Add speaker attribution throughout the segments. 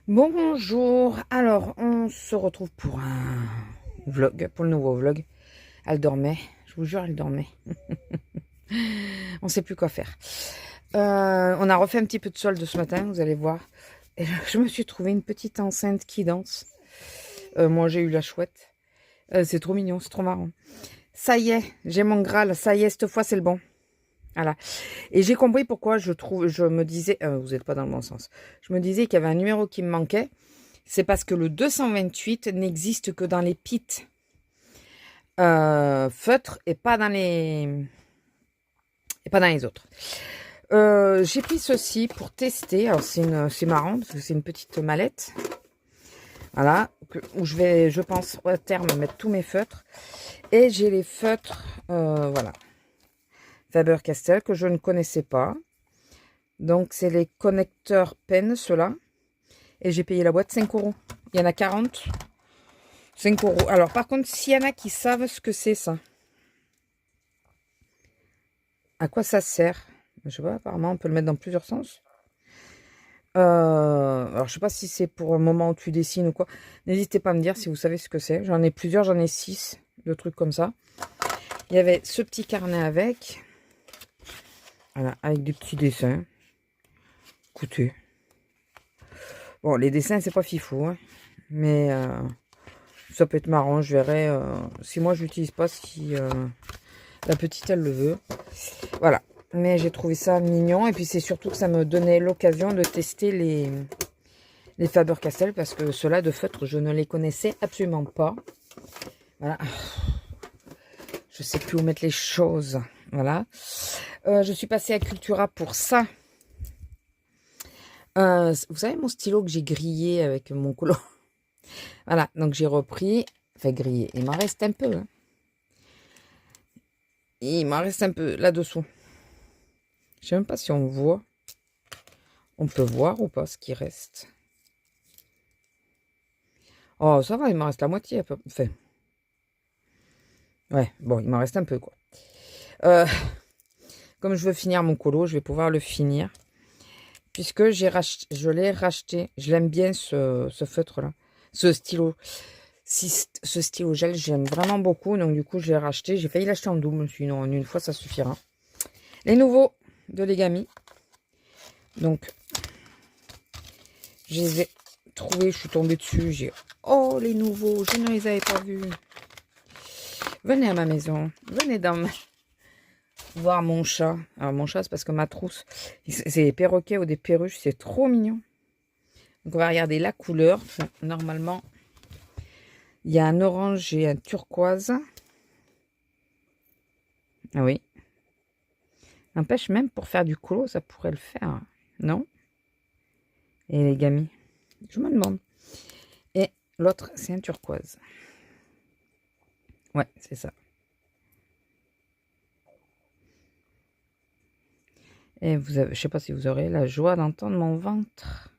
Speaker 1: Bonjour, alors on se retrouve pour un vlog, pour le nouveau vlog. Elle dormait, je vous jure, elle dormait. On sait plus quoi faire. On a refait un petit peu de solde ce matin, vous allez voir. Et là, je me suis trouvé une petite enceinte qui danse. Moi j'ai eu la chouette. C'est trop mignon, c'est trop marrant. Ça y est, j'ai mon Graal, ça y est, cette fois c'est le bon. Voilà. Et j'ai compris pourquoi je me disais, vous n'êtes pas dans le bon sens. Je me disais qu'il y avait un numéro qui me manquait. C'est parce que le 228 n'existe que dans les pits feutres et pas dans les autres. J'ai pris ceci pour tester. Alors c'est marrant parce que c'est une petite mallette. Voilà, où je vais, je pense, à terme mettre tous mes feutres. Et j'ai les feutres, voilà, Faber-Castell que je ne connaissais pas. Donc c'est les connecteurs pen, ceux-là. Et j'ai payé la boîte 5 €. Il y en a 40. 5 €. Alors, par contre, s'il y en a qui savent ce que c'est, ça. À quoi ça sert? Je sais pas, apparemment, on peut le mettre dans plusieurs sens. Alors, je sais pas si c'est pour un moment où tu dessines ou quoi. N'hésitez pas à me dire si vous savez ce que c'est. J'en ai plusieurs, j'en ai 6 de trucs comme ça. Il y avait ce petit carnet avec. Voilà, avec des petits dessins. Écoutez. Bon, les dessins, c'est pas fifou, hein, mais ça peut être marrant. Je verrai si moi, je l'utilise pas, si la petite, elle le veut. Voilà. Mais j'ai trouvé ça mignon. Et puis, c'est surtout que ça me donnait l'occasion de tester les Faber-Castell. Parce que ceux-là de feutre, je ne les connaissais absolument pas. Voilà. Je sais plus où mettre les choses. Voilà. Je suis passée à Cultura pour ça. Vous savez mon stylo que j'ai grillé avec mon colo. Voilà. Donc, j'ai repris. Enfin, grillé. Il m'en reste un peu. Hein. Il m'en reste un peu là-dessous. Je sais même pas si on voit. On peut voir ou pas ce qui reste. Oh, ça va, il m'en reste la moitié à peu près. Enfin, ouais, bon, il m'en reste un peu, quoi. Comme je veux finir mon colo, je vais pouvoir le finir. Puisque je l'ai racheté. Je l'aime bien, ce feutre-là. Ce stylo. Ce stylo gel, j'aime vraiment beaucoup. Donc, du coup, je l'ai racheté. J'ai failli l'acheter en double. Je me suis dit, non, en une fois, ça suffira. Les nouveaux de Legami. Donc, je les ai trouvés. Je suis tombée dessus. J'ai... Oh, les nouveaux. Je ne les avais pas vus. Venez à ma maison. Venez voir mon chat. Alors, mon chat, c'est parce que ma trousse, c'est des perroquets ou des perruches. C'est trop mignon. Donc, on va regarder la couleur. Normalement, il y a un orange et un turquoise. Ah oui. N'empêche, même pour faire du colo, ça pourrait le faire. Non? Et les gamis. Je me demande. Et l'autre, c'est un turquoise. Ouais, c'est ça. Et vous avez, je sais pas si vous aurez la joie d'entendre mon ventre.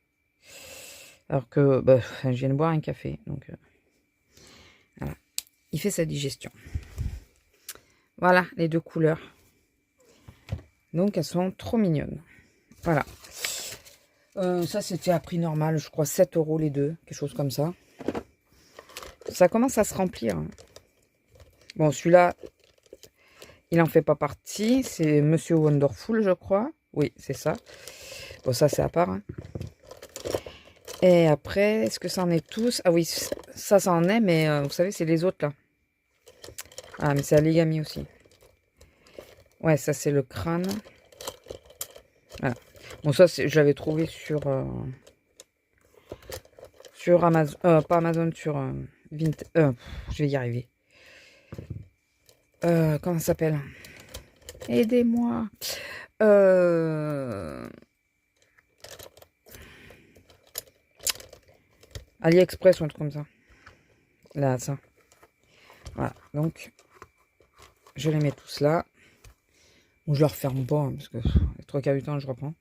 Speaker 1: Alors que, bah, je viens de boire un café. Donc, voilà. Il fait sa digestion. Voilà, les deux couleurs. Donc, elles sont trop mignonnes. Voilà. Ça, c'était à prix normal. Je crois 7 € les deux. Quelque chose comme ça. Ça commence à se remplir. Hein. Bon, celui-là, il n'en fait pas partie. C'est Monsieur Wonderful, je crois. Oui, c'est ça. Bon, ça, c'est à part. Hein. Et après, est-ce que ça en est tous? Ah oui, ça en est, mais vous savez, c'est les autres, là. Ah, mais c'est à Legami aussi. Ouais, ça, c'est le crâne. Voilà. Bon, ça, je l'avais trouvé sur Amazon. Pas Amazon, sur Vinted. Je vais y arriver. Comment ça s'appelle? Aidez-moi. AliExpress ou un truc comme ça. Là, ça. Voilà. Donc, je les mets tous là. Bon, je le referme pas, hein, parce que les 3/4 du temps, je reprends.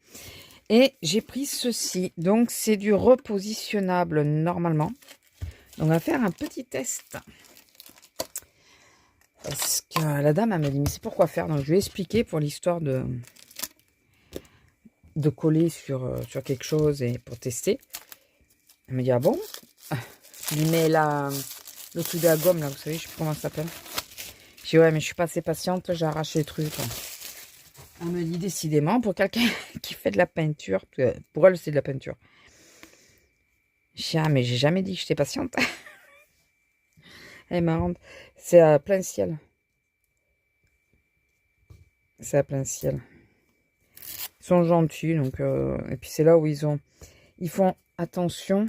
Speaker 1: Et j'ai pris ceci. Donc, c'est du repositionnable normalement. Donc, on va faire un petit test. Parce que la dame, elle m'a dit, mais c'est pourquoi faire? Donc, je lui ai expliqué pour l'histoire de coller sur quelque chose et pour tester. Elle me dit, ah bon? Je lui mets le truc de la gomme, là, vous savez, je sais plus comment ça s'appelle. Je dis, ouais, mais je suis pas assez patiente, j'arrache les trucs. Elle me dit, décidément, pour quelqu'un qui fait de la peinture, pour elle, c'est de la peinture. Je dis, ah, mais j'ai jamais dit que j'étais patiente. Elle est marrante. C'est à plein ciel. C'est à plein ciel. Ils sont gentils, donc... et puis c'est là où ils font attention.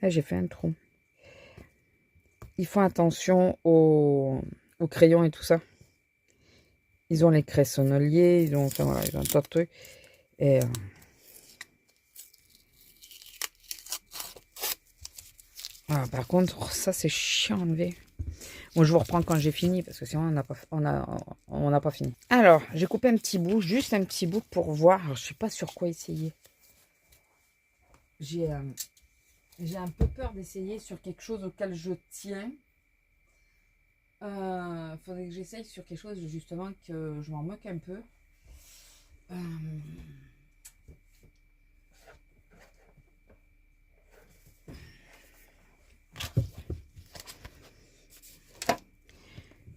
Speaker 1: Là, j'ai fait un trou. Ils font attention aux crayons et tout ça. Ils ont les crayonneliers, ils ont, enfin, voilà, ils ont un tas de trucs. Et... voilà, par contre, ça, c'est chiant à enlever. Bon, je vous reprends quand j'ai fini, parce que sinon, on n'a pas fini. Alors, j'ai coupé un petit bout, juste un petit bout pour voir. Alors, je ne sais pas sur quoi essayer. J'ai un peu peur d'essayer sur quelque chose auquel je tiens. Faudrait que j'essaye sur quelque chose, justement, que je m'en moque un peu.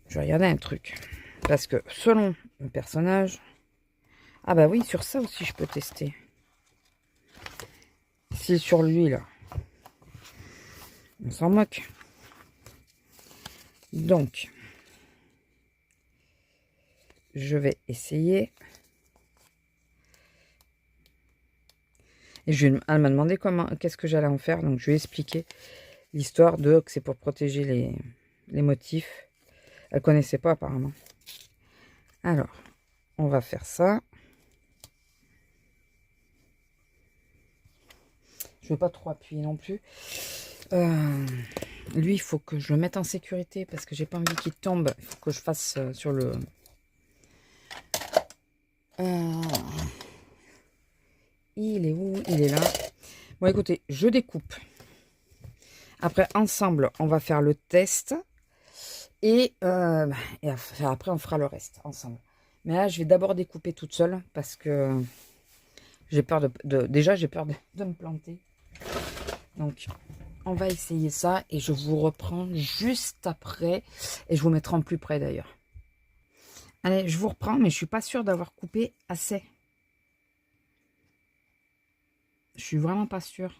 Speaker 1: Je vais regarder un truc. Parce que selon le personnage... Ah bah oui, sur ça aussi je peux tester. Si sur lui là. On s'en moque. Donc. Je vais essayer. Et elle m'a demandé qu'est-ce que j'allais en faire. Donc je lui ai expliqué l'histoire de que c'est pour protéger les motifs. Elle connaissait pas apparemment. Alors, on va faire ça. Je ne veux pas trop appuyer non plus. Lui, il faut que je le mette en sécurité parce que j'ai pas envie qu'il tombe. Il faut que je fasse sur le... il est où? Il est là. Bon, écoutez, je découpe. Après, ensemble, on va faire le test. Et après, on fera le reste ensemble. Mais là, je vais d'abord découper toute seule parce que j'ai peur déjà, j'ai peur de me planter. Donc, on va essayer ça et je vous reprends juste après. Et je vous mettrai en plus près d'ailleurs. Allez, je vous reprends, mais je suis pas sûre d'avoir coupé assez. Je suis vraiment pas sûre.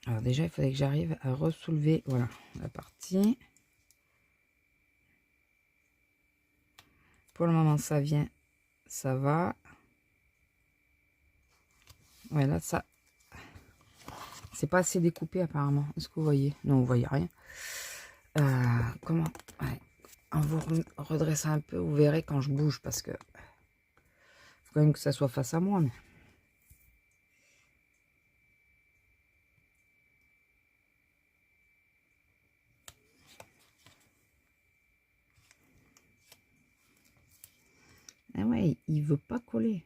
Speaker 1: Alors déjà, il faudrait que j'arrive à ressoulever, voilà, la partie. Pour le moment, ça vient, ça va. Ouais, là, ça... C'est pas assez découpé apparemment. Est-ce que vous voyez? Non, vous voyez rien. Comment? Ouais. En vous redressant un peu, vous verrez quand je bouge parce que... faut quand même que ça soit face à moi. Mais... ah ouais, il veut pas coller.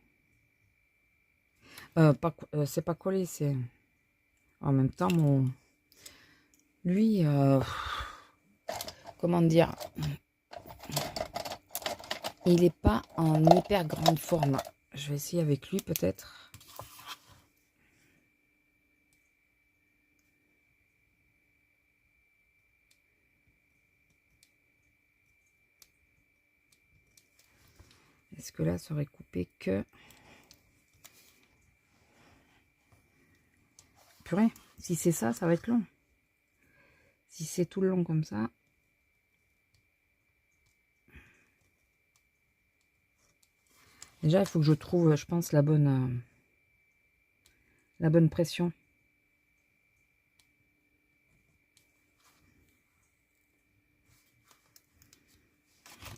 Speaker 1: C'est pas collé, c'est... En même temps, mon... Lui, comment dire? Il n'est pas en hyper grande forme. Je vais essayer avec lui peut-être. Est-ce que là, ça aurait coupé que... Purée, si c'est ça, ça va être long. Si c'est tout le long comme ça... Déjà, il faut que je trouve, je pense, la bonne pression.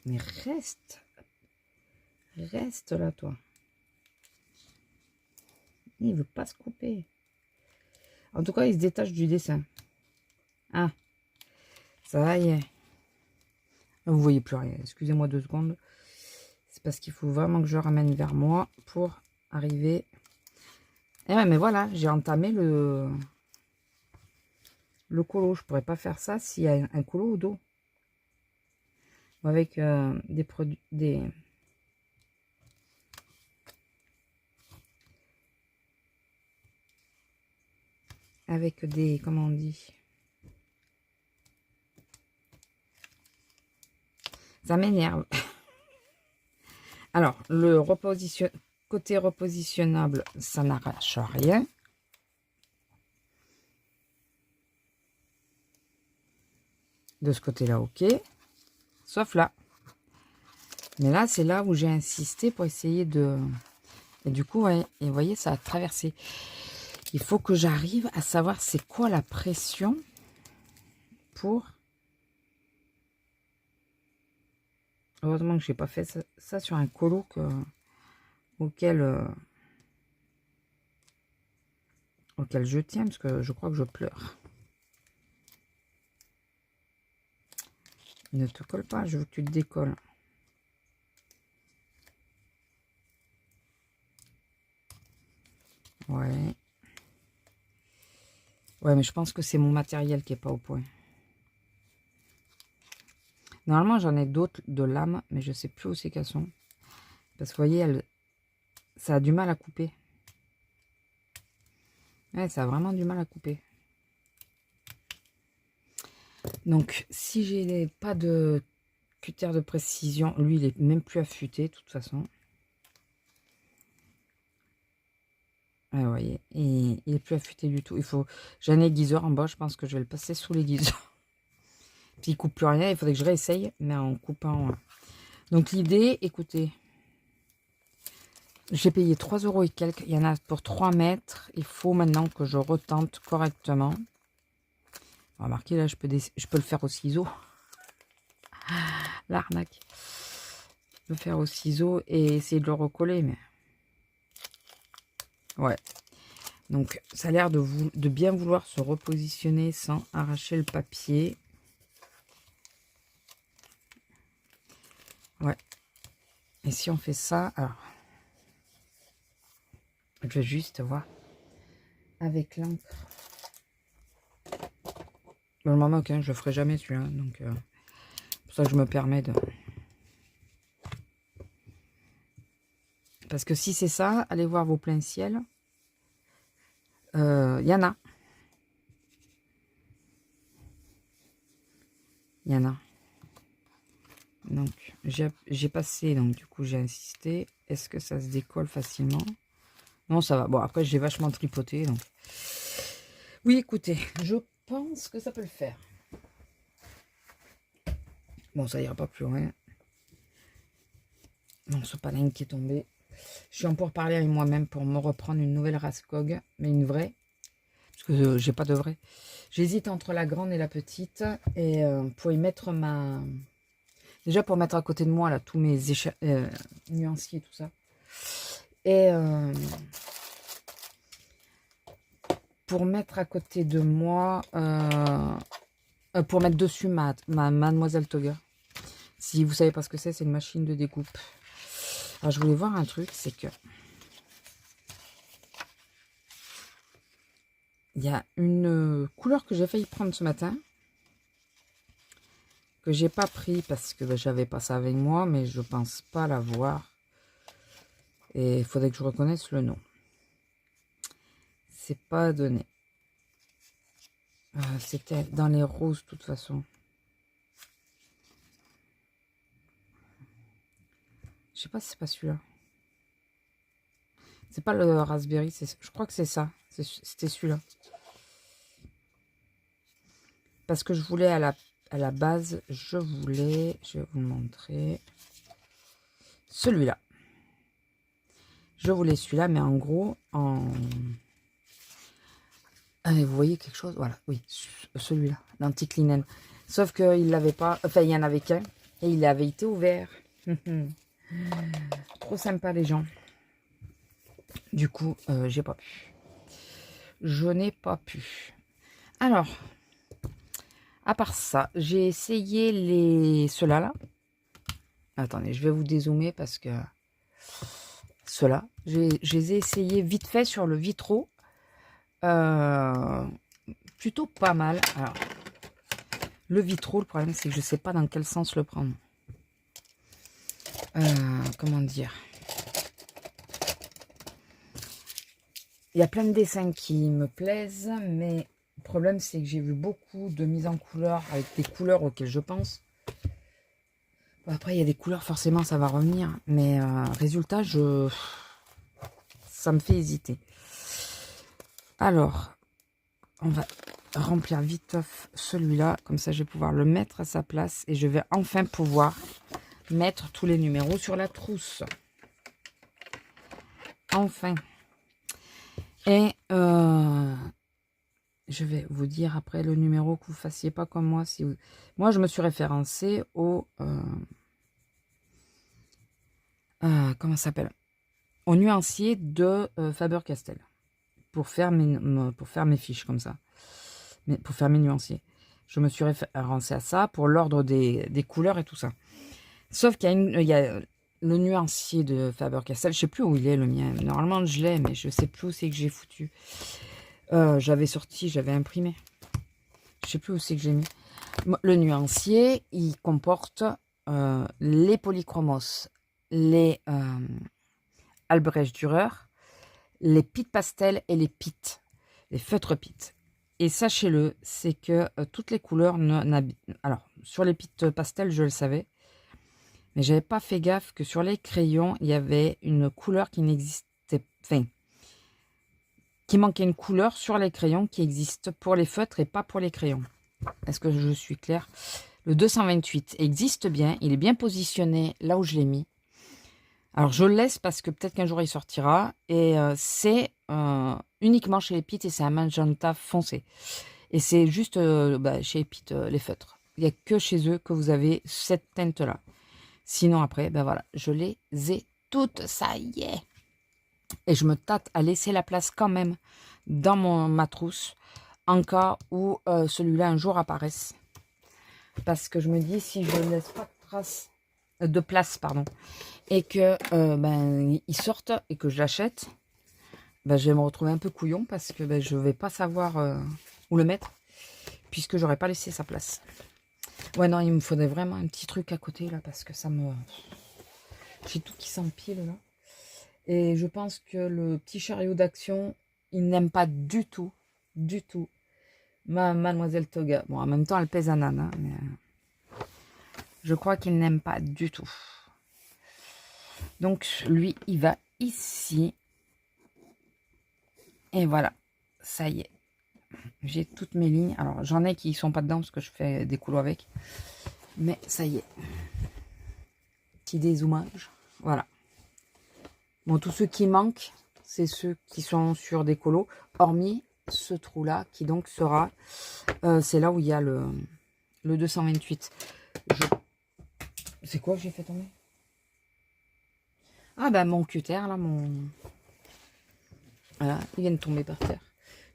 Speaker 1: Mais reste là, toi. Il veut pas se couper. En tout cas, il se détache du dessin. Ah, ça y est. Vous voyez plus rien. Excusez-moi 2 secondes. C'est parce qu'il faut vraiment que je ramène vers moi pour arriver. Eh ouais, mais voilà, j'ai entamé le colo. Je pourrais pas faire ça s'il y a un colo au dos. Avec des produits, avec des, comment on dit, ça m'énerve. Alors, le côté repositionnable, ça n'arrache rien. De ce côté-là, ok. Sauf là. Mais là, c'est là où j'ai insisté pour essayer de... Et du coup, ouais, et vous voyez, ça a traversé. Il faut que j'arrive à savoir c'est quoi la pression pour... Heureusement que je n'ai pas fait ça sur un colo auquel je tiens, parce que je crois que je pleure. Ne te colle pas, je veux que tu te décolles. Ouais. Ouais, mais je pense que c'est mon matériel qui n'est pas au point. Normalement, j'en ai d'autres de lames, mais je ne sais plus où c'est qu'elles sont. Parce que vous voyez, ça a du mal à couper. Ouais, ça a vraiment du mal à couper. Donc, si j'ai pas de cutter de précision, lui, il est même plus affûté, de toute façon. Ouais, vous voyez, il est plus affûté du tout. J'ai un aiguiseur en bas, je pense que je vais le passer sous l'aiguiseur. Puis il coupe plus rien, il faudrait que je réessaye, mais en coupant. Donc l'idée, écoutez, j'ai payé 3 € et quelques, il y en a pour 3 mètres. Il faut maintenant que je retente correctement. Remarquez, là, je peux le faire au ciseau. L'arnaque. Je peux le faire au ciseau et essayer de le recoller, mais... Ouais. Donc, ça a l'air de bien vouloir se repositionner sans arracher le papier. Ouais. Et si on fait ça, alors... Je vais juste voir avec l'encre. Bon, le moment, ok, je le ferai jamais celui-là, donc c'est pour ça que je me permets de... Parce que si c'est ça, allez voir vos pleins ciel. Il y en a. Il y en a. Donc, j'ai passé, donc du coup, j'ai insisté. Est-ce que ça se décolle facilement? Non, ça va. Bon, après, j'ai vachement tripoté, donc... Oui, écoutez, je pense que ça peut le faire. Bon, ça ira pas plus loin. Non, ce panin qui est tombé. Je suis en pour parler avec moi-même pour me reprendre une nouvelle Raskog, mais une vraie. Parce que j'ai pas de vraie. J'hésite entre la grande et la petite. Et pour y mettre ma... Déjà pour mettre à côté de moi là tous mes nuanciers et tout ça. Et pour mettre à côté de moi... pour mettre dessus ma Mademoiselle Toga. Si vous savez pas ce que c'est une machine de découpe. Alors je voulais voir un truc, c'est que... Il y a une couleur que j'ai failli prendre ce matin. Que j'ai pas pris parce que j'avais pas ça avec moi, mais je pense pas l'avoir. Et il faudrait que je reconnaisse le nom. C'est pas donné. C'était dans les roses de toute façon. Je sais pas si c'est pas celui-là. C'est pas le raspberry, je crois que c'est ça. C'était celui-là. Parce que je voulais à la base, je vais vous montrer celui-là. Je voulais celui-là, mais en gros, Allez, vous voyez quelque chose? Voilà, oui, celui-là, l'anti-linen. Sauf qu'il l'avait pas, enfin, il y en avait qu'un, et il avait été ouvert. Trop sympa, les gens. Du coup, j'ai pas pu. Je n'ai pas pu. Alors, à part ça, j'ai essayé ceux-là, là. Attendez, je vais vous dézoomer parce que ceux-là, je les ai essayés vite fait sur le Vitro. Plutôt pas mal. Alors, le Vitro, le problème, c'est que je sais pas dans quel sens le prendre. Comment dire? il y a plein de dessins qui me plaisent, mais le problème, c'est que j'ai vu beaucoup de mises en couleur avec des couleurs auxquelles je pense. Bon, après, il y a des couleurs, forcément, ça va revenir. Mais résultat, ça me fait hésiter. Alors, on va remplir viteuf celui-là. Comme ça, je vais pouvoir le mettre à sa place. Et je vais enfin pouvoir mettre tous les numéros sur la trousse. Enfin. Et je vais vous dire après le numéro, que vous ne fassiez pas comme moi. Si vous... Moi, je me suis référencée au... comment ça s'appelle? Au nuancier de Faber-Castell. Pour faire mes fiches comme ça. Mais pour faire mes nuanciers. Je me suis référencée à ça pour l'ordre des couleurs et tout ça. Sauf qu'il y a le nuancier de Faber-Castell. Je ne sais plus où il est, le mien. Normalement, je l'ai, mais je ne sais plus où c'est que j'ai foutu. J'avais imprimé. Je ne sais plus où c'est que j'ai mis. Le nuancier, il comporte les polychromos, les Albrecht Dürer, les pits pastel et les pits, les feutres pits. Et sachez-le, c'est que toutes les couleurs alors, sur les pits pastel, je le savais, mais j'avais pas fait gaffe que sur les crayons, il y avait une couleur qui n'existait pas. Enfin, qui manquait une couleur sur les crayons qui existe pour les feutres et pas pour les crayons. Est-ce que je suis claire? Le 228 existe bien, il est bien positionné là où je l'ai mis. Alors je le laisse parce que peut-être qu'un jour il sortira. Et c'est uniquement chez les pits et c'est un magenta foncé. Et c'est juste chez les pits, les feutres. Il n'y a que chez eux que vous avez cette teinte-là. Sinon après, ben voilà, je les ai toutes, ça y est. Et je me tâte à laisser la place quand même dans ma trousse en cas où celui-là un jour apparaisse. Parce que je me dis, si je ne laisse pas de place, et que il sorte et que je l'achète, ben, je vais me retrouver un peu couillon parce que ben, je ne vais pas savoir où le mettre puisque j'aurais pas laissé sa place. Ouais, non, il me faudrait vraiment un petit truc à côté là parce que ça me... J'ai tout qui s'empile là. Et je pense que le petit chariot d'action, il n'aime pas du tout, Mademoiselle Toga. Bon, en même temps, elle pèse un âne, hein, mais je crois qu'il n'aime pas du tout. Donc, lui, il va ici. Et voilà, ça y est. J'ai toutes mes lignes. Alors, j'en ai qui ne sont pas dedans parce que je fais des couloirs avec. Mais ça y est. Petit dézoomage. Voilà. Bon, tous ceux qui manquent, c'est ceux qui sont sur des colos, hormis ce trou-là, qui donc sera... c'est là où il y a le 228. C'est quoi que j'ai fait tomber? Ah ben, mon cutter, là, Voilà, il vient de tomber par terre.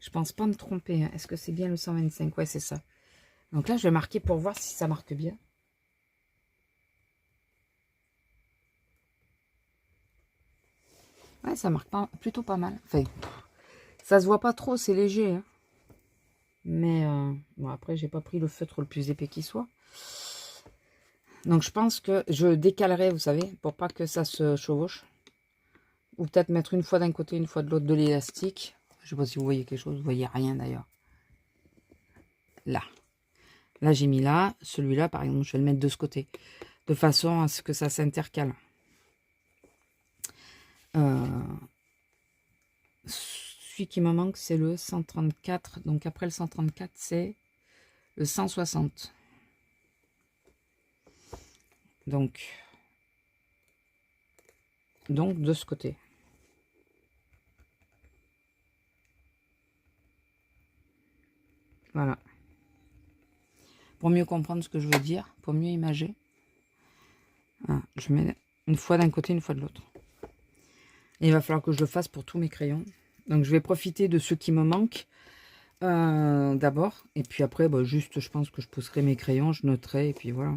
Speaker 1: Je pense pas me tromper. Hein. Est-ce que c'est bien le 125? Ouais, c'est ça. Donc là, je vais marquer pour voir si ça marque bien. Ouais, ça marque plutôt pas mal. Enfin, ça se voit pas trop, c'est léger. Hein. Mais bon, après, j'ai pas pris le feutre le plus épais qui soit. Donc, je pense que je décalerai, vous savez, pour pas que ça se chevauche. Ou peut-être mettre une fois d'un côté, une fois de l'autre de l'élastique. Je sais pas si vous voyez quelque chose. Vous voyez rien d'ailleurs. Là. Là, j'ai mis là. Celui-là, par exemple, je vais le mettre de ce côté. De façon à ce que ça s'intercale. Celui qui me manque, c'est le 134. Donc après le 134, c'est le 160. Donc de ce côté. Voilà. Pour mieux comprendre ce que je veux dire, pour mieux imager. Voilà, je mets une fois d'un côté, une fois de l'autre. Il va falloir que je le fasse pour tous mes crayons. Donc je vais profiter de ceux qui me manquent d'abord. Et puis après, bah, juste, je pense que je pousserai mes crayons, je noterai, et puis voilà.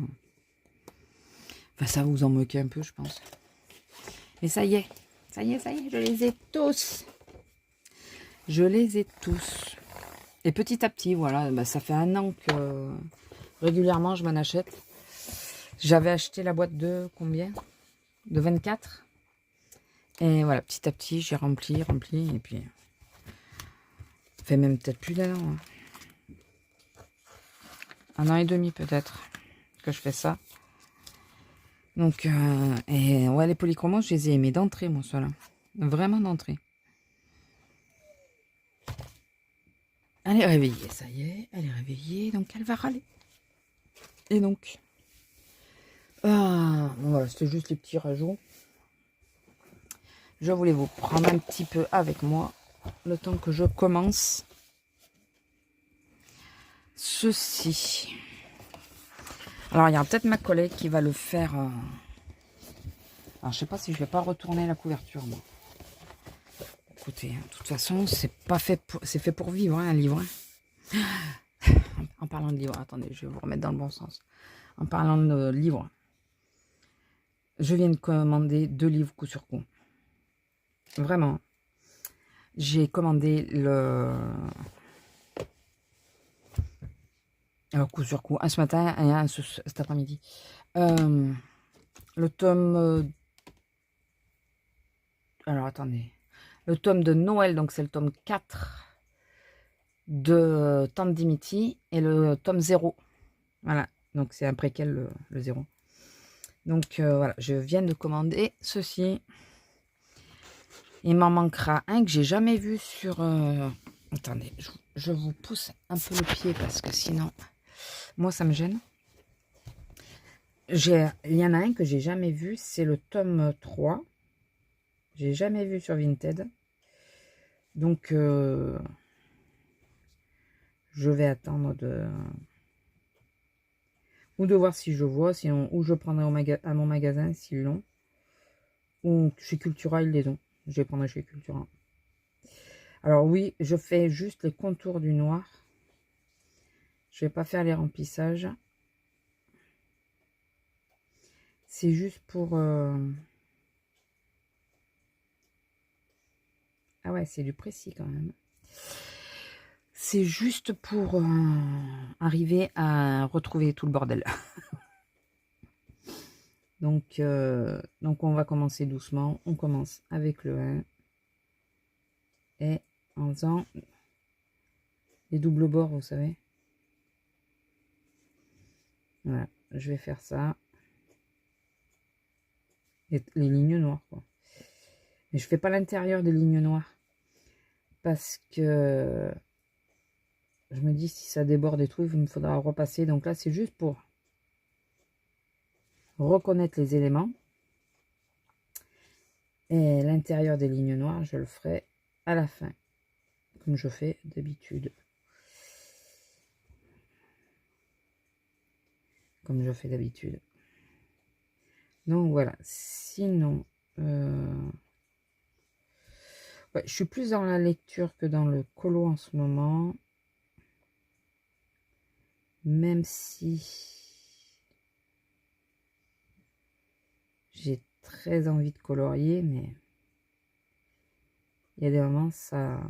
Speaker 1: Enfin, ça vous en moquer un peu, je pense. Mais ça y est, je les ai tous. Je les ai tous. Et petit à petit, voilà, bah, ça fait un an que régulièrement, je m'en achète. J'avais acheté la boîte de combien? De 24. Et voilà, petit à petit, j'ai rempli, et puis fait même peut-être plus d'1 an. Hein. 1 an et demi peut-être que je fais ça. Donc, et ouais, les polychromos, je les ai aimés d'entrée, moi, ceux-là. Vraiment d'entrée. Elle est réveillée, ça y est, elle est réveillée, donc elle va râler. Et donc, bon, voilà, c'était juste les petits rajouts. Je voulais vous prendre un petit peu avec moi, le temps que je commence ceci. Alors, il y a peut-être ma collègue qui va le faire. Alors, je sais pas si je vais pas retourner la couverture, moi. Écoutez, de toute façon, c'est pas fait pour, c'est fait pour vivre, hein, un livre. Hein. En parlant de livre, attendez, je vais vous remettre dans le bon sens. En parlant de livre, je viens de commander 2 livres coup sur coup. Vraiment. J'ai commandé le coup sur coup, un ce matin et un cet après-midi. Le tome... alors, attendez. Le tome de Noël, donc c'est le tome 4 de Tante Dimitri et le tome 0. Voilà, donc c'est un préquel, le 0. Donc voilà, je viens de commander ceci. Il m'en manquera un que j'ai jamais vu sur... attendez, je vous pousse un peu le pied parce que sinon, moi ça me gêne. Il y en a un que j'ai jamais vu, c'est le tome 3. J'ai jamais vu sur Vinted. Donc, je vais attendre ou de voir si je vois, sinon, ou je prendrai à mon magasin s'ils l'ont, ou chez Cultura ils les ont. Je les prendrai chez Cultura. Alors oui, je fais juste les contours du noir. Je vais pas faire les remplissages. C'est juste pour... ah ouais, c'est du précis quand même. C'est juste pour arriver à retrouver tout le bordel. Donc on va commencer doucement. On commence avec le 1. Et en faisant les doubles bords, vous savez. Voilà, je vais faire ça. Les lignes noires, quoi. Mais je fais pas l'intérieur des lignes noires. Parce que je me dis, si ça déborde et tout, il me faudra repasser. Donc là, c'est juste pour reconnaître les éléments. Et l'intérieur des lignes noires, je le ferai à la fin. Comme je fais d'habitude. Comme je fais d'habitude. Donc voilà. Sinon, ouais, je suis plus dans la lecture que dans le colo en ce moment. Même si j'ai très envie de colorier, mais il y a des moments, ça...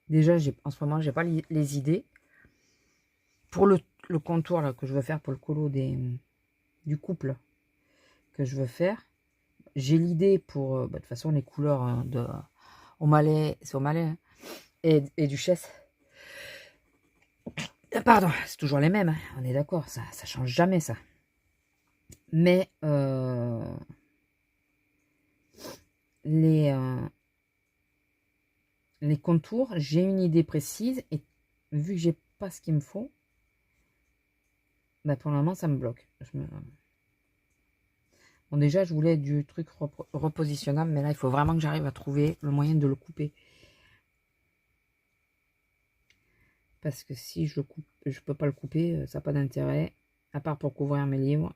Speaker 1: Déjà, en ce moment, j'ai pas les idées. Pour le contour là, que je veux faire pour le colo du couple que je veux faire, j'ai l'idée pour... de toute façon, les couleurs au malais, c'est au malais, hein, et duchesse. Pardon, c'est toujours les mêmes, hein, on est d'accord, ça change jamais, ça. Mais les contours, j'ai une idée précise, et vu que j'ai pas ce qu'il me faut, bah pour le moment, ça me bloque. Bon, déjà, je voulais du truc repositionnable, mais là, il faut vraiment que j'arrive à trouver le moyen de le couper. Parce que si je coupe, je peux pas le couper, ça n'a pas d'intérêt, à part pour couvrir mes livres.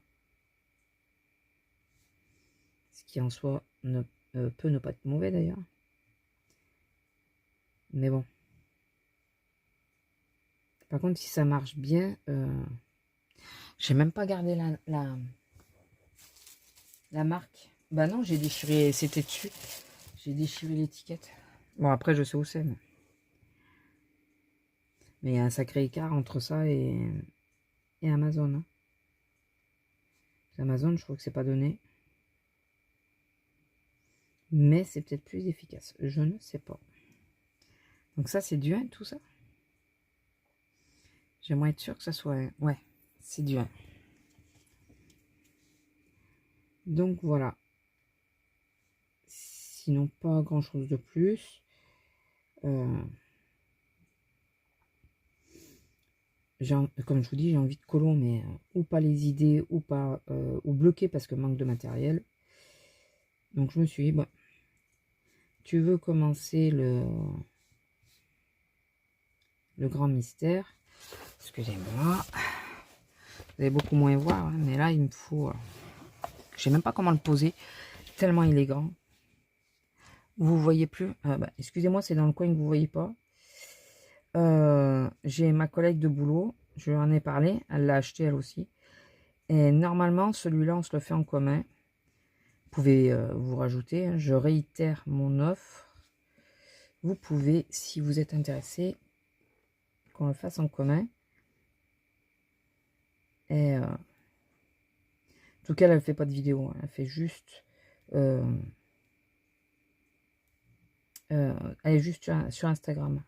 Speaker 1: Ce qui en soi peut ne pas être mauvais d'ailleurs. Mais bon. Par contre, si ça marche bien, j'ai même pas gardé la marque. Bah non, j'ai déchiré, c'était dessus. J'ai déchiré l'étiquette. Bon, après, je sais où c'est. Mais il y a un sacré écart entre ça et Amazon. Hein. Amazon, je trouve que c'est pas donné. Mais c'est peut-être plus efficace. Je ne sais pas. Donc ça, c'est du 1, tout ça. J'aimerais être sûr que ça soit... Ouais, c'est du 1. Donc voilà. Sinon, pas grand-chose de plus. Comme je vous dis, j'ai envie de colo, mais ou pas les idées, ou pas, ou bloqué parce que manque de matériel. Donc je me suis dit, bon, tu veux commencer le grand mystère. Excusez-moi. Vous allez beaucoup moins voir, hein, mais là, il me faut... je sais même pas comment le poser, tellement il est grand. Vous voyez plus. Excusez-moi, c'est dans le coin que vous voyez pas. J'ai ma collègue de boulot, je lui en ai parlé, elle l'a acheté elle aussi. Et normalement, celui-là, on se le fait en commun. Vous pouvez vous rajouter, hein, je réitère mon offre. Vous pouvez, si vous êtes intéressé, qu'on le fasse en commun. Et en tout cas, elle ne fait pas de vidéo, hein, elle fait juste... elle est juste sur Instagram.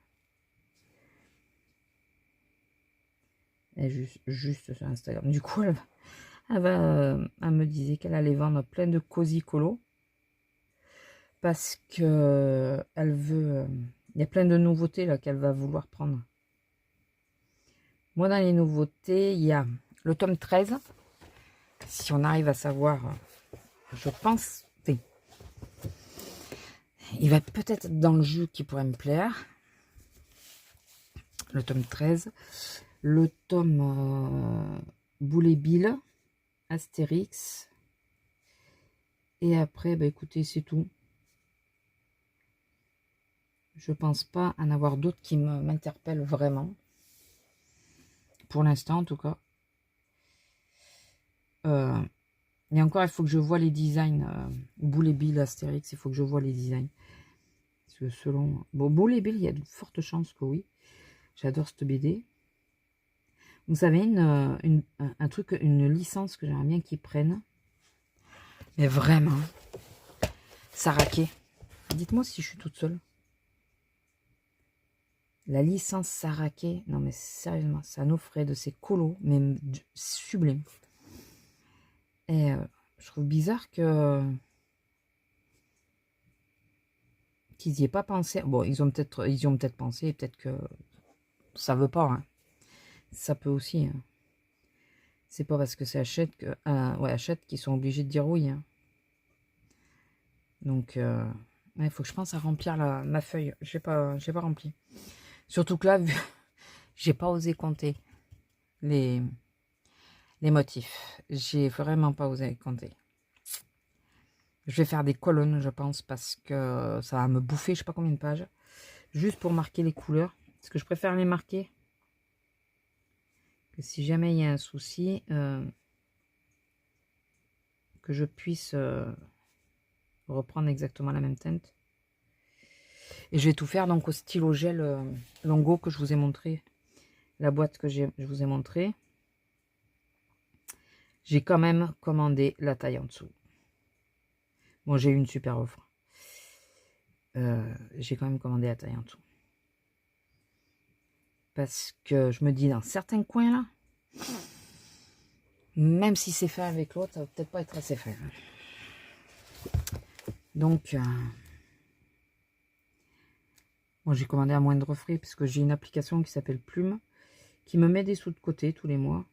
Speaker 1: Elle est juste sur Instagram. Du coup, elle me disait qu'elle allait vendre plein de cosy colo. Parce que elle veut... il y a plein de nouveautés là qu'elle va vouloir prendre. Moi, dans les nouveautés, il y a le tome 13. Si on arrive à savoir, je pense... il va peut-être être dans le jeu qui pourrait me plaire. Le tome 13. Le tome Boulet Bill, Astérix. Et après, bah, écoutez, c'est tout. Je pense pas en avoir d'autres qui m'interpellent vraiment. Pour l'instant, en tout cas. Et encore, il faut que je vois les designs. Boulet Bill, Astérix, il faut que je vois les designs. Parce que selon... Bon, Boulet Bill, il y a de fortes chances que oui. J'adore cette BD. Vous savez, un truc, une licence que j'aimerais bien qu'ils prennent. Mais vraiment. Saraké. Dites-moi si je suis toute seule. La licence Saraké. Non mais sérieusement, ça nous ferait de ces colos, mais sublime. Et je trouve bizarre que... qu'ils n'y aient pas pensé. Bon, ils y ont peut-être pensé, peut-être que ça veut pas. Hein. Ça peut aussi. Hein. C'est pas parce que c'est Hachette que Hachette qu'ils sont obligés de dire oui. Hein. Donc, il faut que je pense à remplir ma feuille. J'ai pas rempli. Surtout que là, j'ai pas osé compter les motifs. J'ai vraiment pas osé compter. Je vais faire des colonnes, je pense, parce que ça va me bouffer, je sais pas combien de pages. Juste pour marquer les couleurs. Parce que je préfère les marquer. Que si jamais il y a un souci, que je puisse reprendre exactement la même teinte. Et je vais tout faire donc au stylo gel Longo que je vous ai montré. La boîte que je vous ai montré. J'ai quand même commandé la taille en dessous. Bon, j'ai eu une super offre. J'ai quand même commandé la taille en dessous. Parce que je me dis, dans certains coins là, même si c'est fait avec l'autre, ça va peut-être pas être assez fait. Donc, moi j'ai commandé à moindre frais, parce que j'ai une application qui s'appelle Plume, qui me met des sous de côté tous les mois.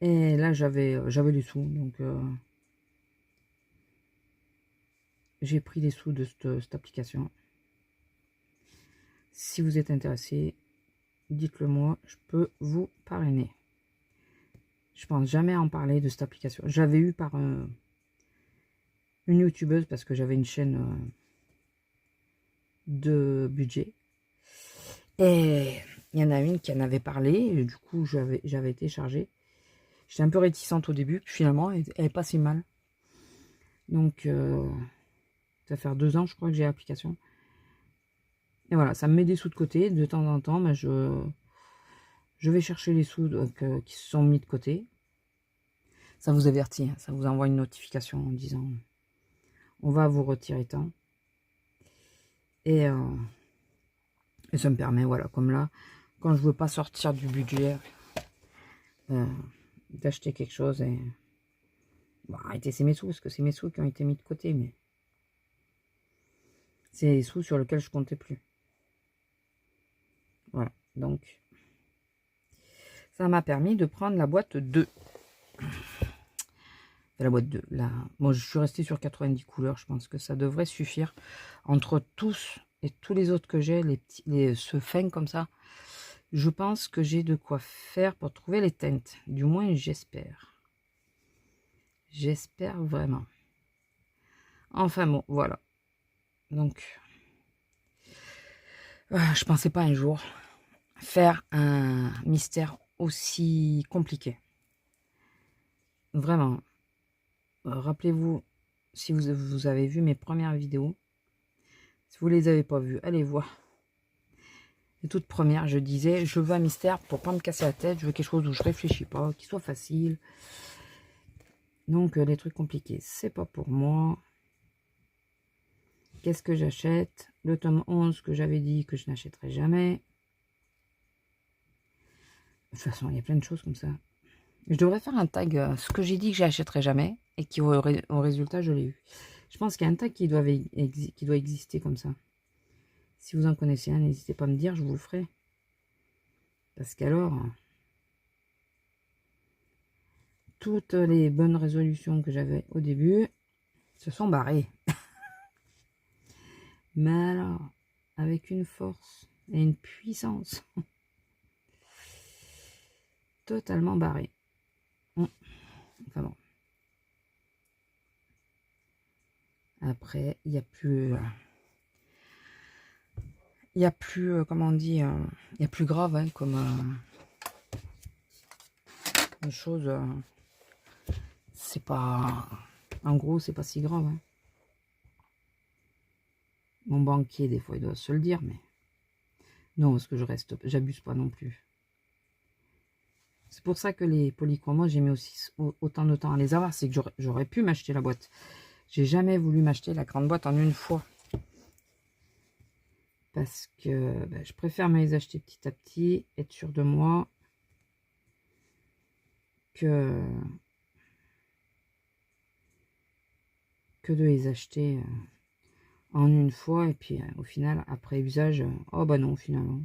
Speaker 1: Et là, j'avais des sous, donc j'ai pris des sous de cette application. Si vous êtes intéressé, dites-le moi, je peux vous parrainer. Je pense jamais en parler de cette application. J'avais eu par une youtubeuse, parce que j'avais une chaîne de budget. Et il y en a une qui en avait parlé, et du coup, j'avais été chargée. J'étais un peu réticente au début, puis finalement, elle est pas si mal. Donc, ça va faire 2 ans, je crois, que j'ai l'application. Et voilà, ça me met des sous de côté. De temps en temps, mais je vais chercher les sous qui se sont mis de côté. Ça vous avertit, hein, ça vous envoie une notification en disant on va vous retirer tant. Et Et ça me permet, voilà, comme là, quand je veux pas sortir du budget, d'acheter quelque chose et... Bon, arrêtez, c'est mes sous, parce que c'est mes sous qui ont été mis de côté, mais... C'est les sous sur lesquels je comptais plus. Voilà, donc... Ça m'a permis de prendre la boîte 2. La boîte 2, là. Moi, je suis restée sur 90 couleurs, je pense que ça devrait suffire. Entre tous et tous les autres que j'ai, ce fin comme ça, je pense que j'ai de quoi faire pour trouver les teintes. Du moins, j'espère. J'espère vraiment. Enfin bon, voilà. Donc, je pensais pas un jour faire un mystère aussi compliqué. Vraiment. Rappelez-vous, si vous avez vu mes premières vidéos, si vous les avez pas vues, allez voir. Les toutes premières, je disais, je veux un mystère pour pas me casser la tête, je veux quelque chose où je réfléchis pas, qui soit facile. Donc, les trucs compliqués, c'est pas pour moi. Qu'est-ce que j'achète? Le tome 11 que j'avais dit que je n'achèterais jamais. De toute façon, il y a plein de choses comme ça. Je devrais faire un tag, ce que j'ai dit que j'achèterais jamais, et qui au résultat, je l'ai eu. Je pense qu'il y a un tag qui doit exister comme ça. Si vous en connaissez un, n'hésitez pas à me dire, je vous le ferai. Parce qu'alors, toutes les bonnes résolutions que j'avais au début se sont barrées. Mais alors, avec une force et une puissance totalement barrée. Enfin bon. Après, il n'y a plus... Il n'y a plus, comment on dit, il y a plus grave, hein, comme une chose, c'est pas, en gros, c'est pas si grave. Hein. Mon banquier, des fois, il doit se le dire, mais non, parce que j'abuse pas non plus. C'est pour ça que les polychromos, j'ai mis aussi autant de temps à les avoir, c'est que j'aurais pu m'acheter la boîte. J'ai jamais voulu m'acheter la grande boîte en une fois. Parce que ben, je préfère me les acheter petit à petit, être sûr de moi, que de les acheter en une fois. Et puis au final, après usage, oh bah non, finalement.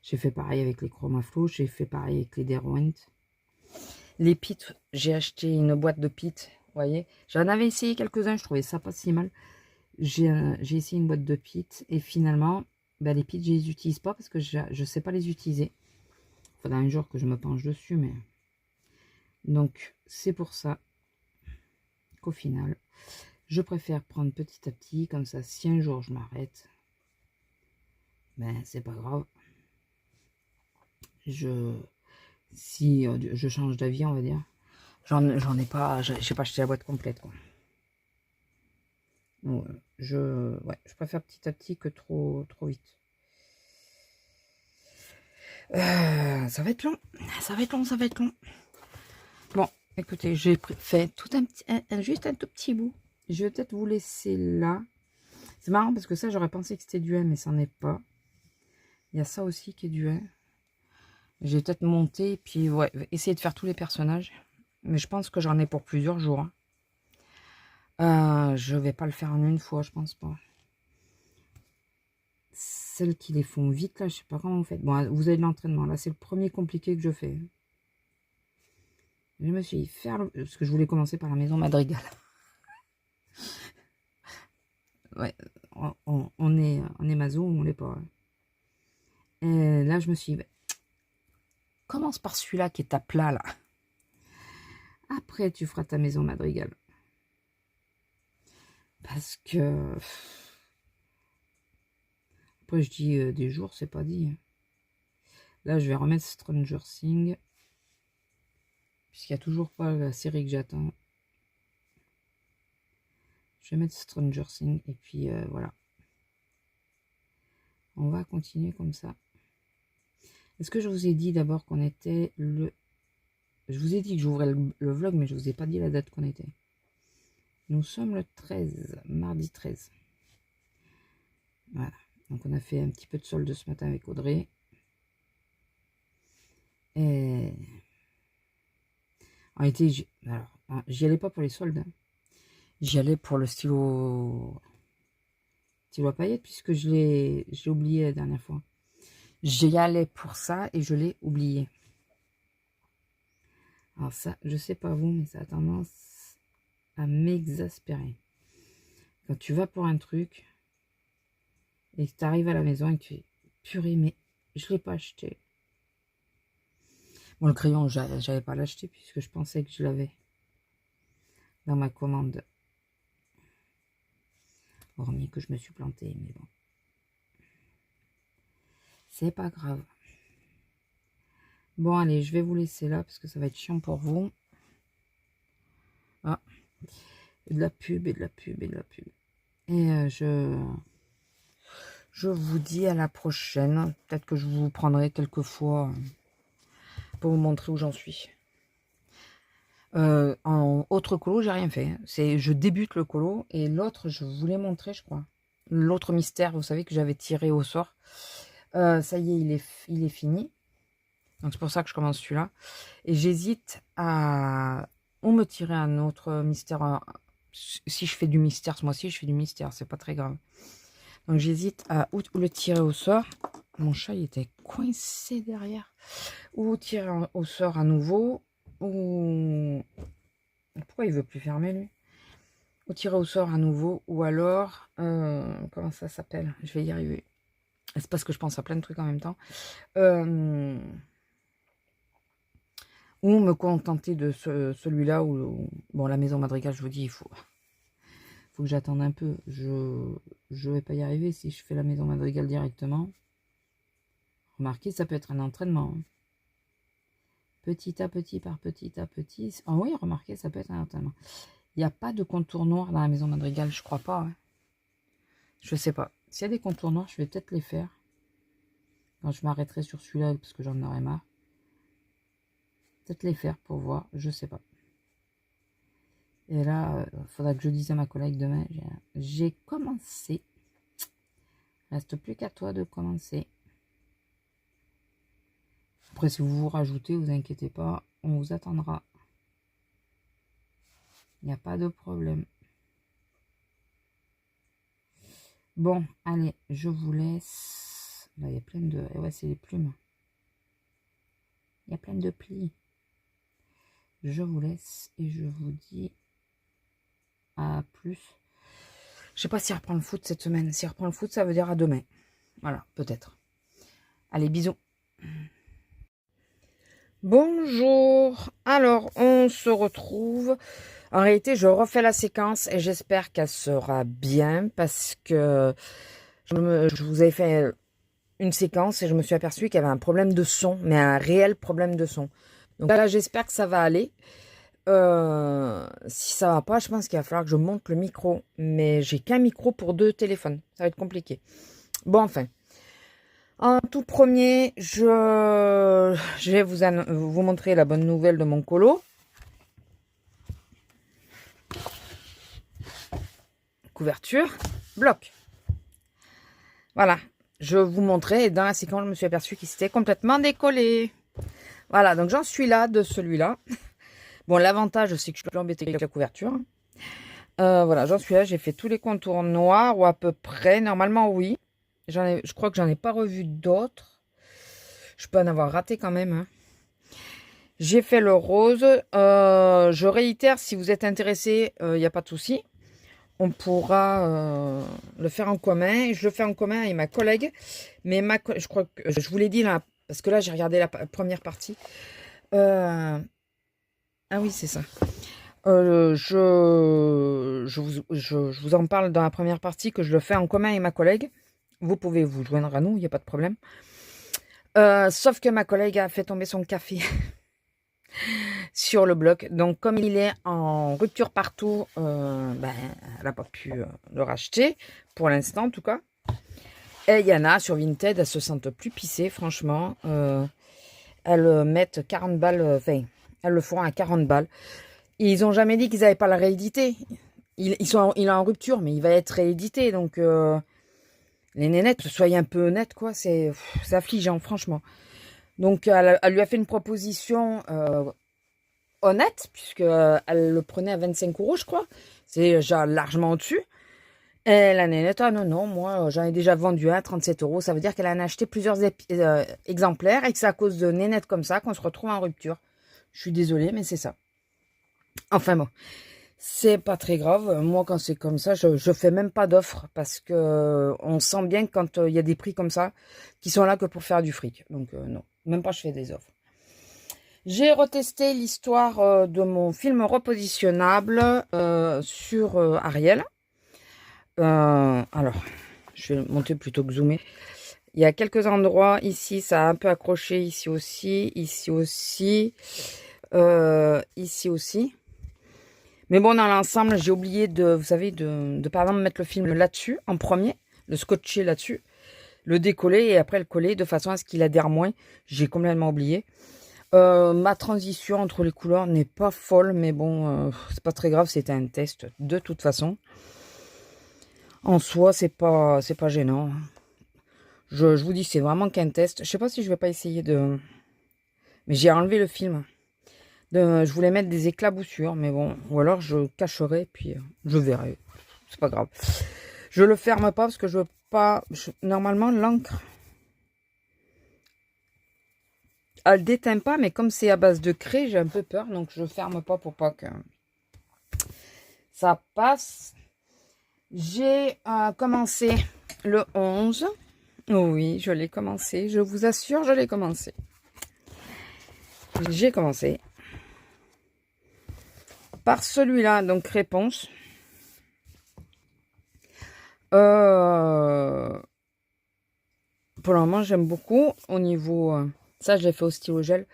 Speaker 1: J'ai fait pareil avec les Chromaflow, j'ai fait pareil avec les Derwent. Les pits, j'ai acheté une boîte de pits, vous voyez. J'en avais essayé quelques-uns, je trouvais ça pas si mal. J'ai essayé une boîte de pits et finalement, bah, les pits, je les utilise pas parce que je ne sais pas les utiliser. Il faudra un jour que je me penche dessus, mais... Donc, c'est pour ça qu'au final, je préfère prendre petit à petit, comme ça, si un jour je m'arrête, ben, c'est pas grave. Si je change d'avis, on va dire, j'en ai pas, j'ai pas acheté la boîte complète, quoi. Donc, je préfère petit à petit que trop vite. Ça va être long, ça va être long. Bon, écoutez, j'ai fait tout juste un tout petit bout. Je vais peut-être vous laisser là. C'est marrant parce que ça, j'aurais pensé que c'était du 1, mais ça n'en est pas. Il y a ça aussi qui est du 1. J'ai peut-être monté, puis ouais, essayer de faire tous les personnages. Mais je pense que j'en ai pour plusieurs jours. Je vais pas le faire en une fois, je pense pas. Celles qui les font vite, là, je sais pas comment vous faites. Bon, vous avez de l'entraînement. Là, c'est le premier compliqué que je fais. Je me suis dit, parce que je voulais commencer par la maison Madrigal. Ouais, on est maso ou on l'est pas. Et là, je me suis dit, commence par celui-là qui est à plat, là. Après, tu feras ta maison Madrigal. Parce que... Après, je dis des jours, c'est pas dit. Là, je vais remettre Stranger Things. Puisqu'il n'y a toujours pas la série que j'attends. Je vais mettre Stranger Things. Et puis, voilà. On va continuer comme ça. Est-ce que je vous ai dit d'abord qu'on était le... Je vous ai dit que j'ouvrais le vlog, mais je ne vous ai pas dit la date qu'on était. Nous sommes le 13, mardi 13. Voilà. Donc on a fait un petit peu de solde ce matin avec Audrey. Et en réalité, j'y allais pas pour les soldes. Hein. J'y allais pour le stylo à paillettes, puisque je l'ai oublié la dernière fois. J'y allais pour ça et je l'ai oublié. Alors ça, je sais pas vous, mais ça a tendance à m'exaspérer. Quand tu vas pour un truc et que tu arrives à la maison et que tu fais purée, mais je l'ai pas acheté. Bon, le crayon, j'avais pas l'acheter puisque je pensais que je l'avais dans ma commande. Hormis que je me suis plantée, mais bon. C'est pas grave. Bon, allez, je vais vous laisser là parce que ça va être chiant pour vous. Ah, et de la pub, et de la pub, et de la pub. Et je vous dis à la prochaine. Peut-être que je vous prendrai quelques fois pour vous montrer où j'en suis. En autre colo, j'ai rien fait. Je débute le colo et l'autre, je voulais montrer, je crois. L'autre mystère, vous savez, que j'avais tiré au sort. Ça y est, il est fini. Donc c'est pour ça que je commence celui-là. Et j'hésite à ou me tirer un autre mystère. Si je fais du mystère ce mois-ci, je fais du mystère, c'est pas très grave. Donc j'hésite à ou le tirer au sort. Mon chat il était coincé derrière. Ou tirer au sort à nouveau. Ou pourquoi il veut plus fermer lui? Ou tirer au sort à nouveau. Ou alors comment ça s'appelle? Je vais y arriver. C'est parce que je pense à plein de trucs en même temps. Ou me contenter de celui-là où bon, la maison madrigale, je vous dis, il faut que j'attende un peu. Je vais pas y arriver si je fais la maison madrigale directement. Remarquez, ça peut être un entraînement. Hein. Petit à petit, par petit à petit. Ah oui, remarquez, ça peut être un entraînement. Il n'y a pas de contour noir dans la maison madrigale, je crois pas. Hein. Je sais pas. S'il y a des contours noirs, je vais peut-être les faire. Quand je m'arrêterai sur celui-là, parce que j'en aurai marre. Peut-être les faire pour voir, je sais pas. Et là, il faudra que je dise à ma collègue demain, j'ai commencé. Reste plus qu'à toi de commencer. Après, si vous vous rajoutez, vous inquiétez pas, on vous attendra. Il n'y a pas de problème. Bon, allez, je vous laisse. Là, il y a plein de... Ouais, c'est les plumes. Il y a plein de plis. Je vous laisse et je vous dis à plus. Je sais pas si elle reprend le foot cette semaine. Si elle reprend le foot, ça veut dire à demain. Voilà, peut-être. Allez, bisous. Bonjour. Alors, on se retrouve. En réalité, je refais la séquence et j'espère qu'elle sera bien parce que je vous ai fait une séquence et je me suis aperçue qu'il y avait un problème de son, mais un réel problème de son. Donc là, j'espère que ça va aller. Si ça va pas, je pense qu'il va falloir que je monte le micro. Mais j'ai qu'un micro pour 2 téléphones. Ça va être compliqué. Bon, enfin. En tout premier, je vais vous montrer la bonne nouvelle de mon colo. Couverture, bloc. Voilà. Je vous montrais et dans la séquence, je me suis aperçue qu'il s'était complètement décollé. Voilà, donc j'en suis là de celui-là. Bon, l'avantage, c'est que je suis plus embêtée avec la couverture. Voilà, j'en suis là. J'ai fait tous les contours noirs ou à peu près. Normalement, oui. Je crois que j'en ai pas revu d'autres. Je peux en avoir raté quand même. Hein. J'ai fait le rose. Je réitère, si vous êtes intéressé, il n'y a pas de souci. On pourra le faire en commun. Je le fais en commun avec ma collègue. Mais je crois que je vous l'ai dit là, parce que là, j'ai regardé la première partie. Ah oui, c'est ça. Je vous en parle dans la première partie que je le fais en commun avec ma collègue. Vous pouvez vous joindre à nous, il n'y a pas de problème. Sauf que ma collègue a fait tomber son café sur le bloc. Donc, comme il est en rupture partout, elle n'a pas pu le racheter, pour l'instant en tout cas. Et il y en a sur Vinted, elles se sentent plus pissées, franchement. Elles mettent 40 balles, enfin, elles le font à 40 balles. Ils n'ont jamais dit qu'ils n'avaient pas la réédité. Il est en rupture, mais il va être réédité. Donc, les nénettes, soyez un peu honnête, quoi. C'est affligeant, franchement. Donc, elle lui a fait une proposition honnête, puisque elle le prenait à 25 €, je crois. C'est déjà largement au-dessus. Et la nénette, ah non, non, moi, j'en ai déjà vendu un à 37 €. Ça veut dire qu'elle en a acheté plusieurs exemplaires et que c'est à cause de nénettes comme ça qu'on se retrouve en rupture. Je suis désolée, mais c'est ça. Enfin bon, c'est pas très grave. Moi, quand c'est comme ça, je fais même pas d'offres parce que on sent bien que quand il y a des prix comme ça, qui sont là que pour faire du fric. Donc non, même pas je fais des offres. J'ai retesté l'histoire de mon film repositionnable sur Ariel. Alors, je vais monter plutôt que zoomer. Il y a quelques endroits, ici, ça a un peu accroché, ici aussi, ici aussi, ici aussi. Mais bon, dans l'ensemble, j'ai oublié de, vous savez, de par exemple mettre le film là-dessus, en premier, le scotcher là-dessus, le décoller et après le coller de façon à ce qu'il adhère moins. J'ai complètement oublié. Ma transition entre les couleurs n'est pas folle, mais bon, c'est pas très grave, c'était un test de toute façon. En soi, c'est pas gênant. Je vous dis, c'est vraiment qu'un test. Je sais pas si je vais pas essayer de... Mais j'ai enlevé le film. Je voulais mettre des éclaboussures, mais bon. Ou alors je cacherai, puis je verrai. C'est pas grave. Je le ferme pas parce que je veux pas... Normalement, l'encre... Elle déteint pas, mais comme c'est à base de craie, j'ai un peu peur. Donc je ferme pas pour pas que ça passe. J'ai commencé le 11. Oui, je l'ai commencé. Je vous assure, je l'ai commencé. J'ai commencé par celui-là, donc réponse. Pour le moment, j'aime beaucoup. Au niveau... ça, je l'ai fait au stylo gel.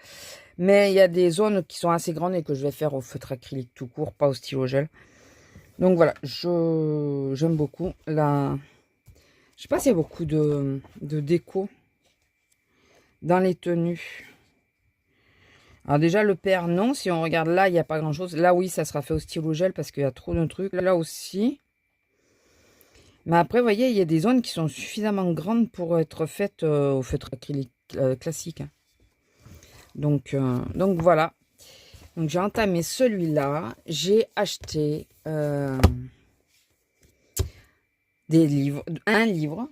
Speaker 1: Mais il y a des zones qui sont assez grandes et que je vais faire au feutre acrylique tout court, pas au stylo gel. Donc voilà, j'aime beaucoup. Là, je sais pas s'il y a beaucoup de déco dans les tenues. Alors déjà, le père, non. Si on regarde là, il n'y a pas grand-chose. Là, oui, ça sera fait au stylo gel parce qu'il y a trop de trucs. Là aussi. Mais après, vous voyez, il y a des zones qui sont suffisamment grandes pour être faites au feutre acrylique classique. Donc voilà. Donc j'ai entamé celui-là. J'ai acheté des livres. Un livre.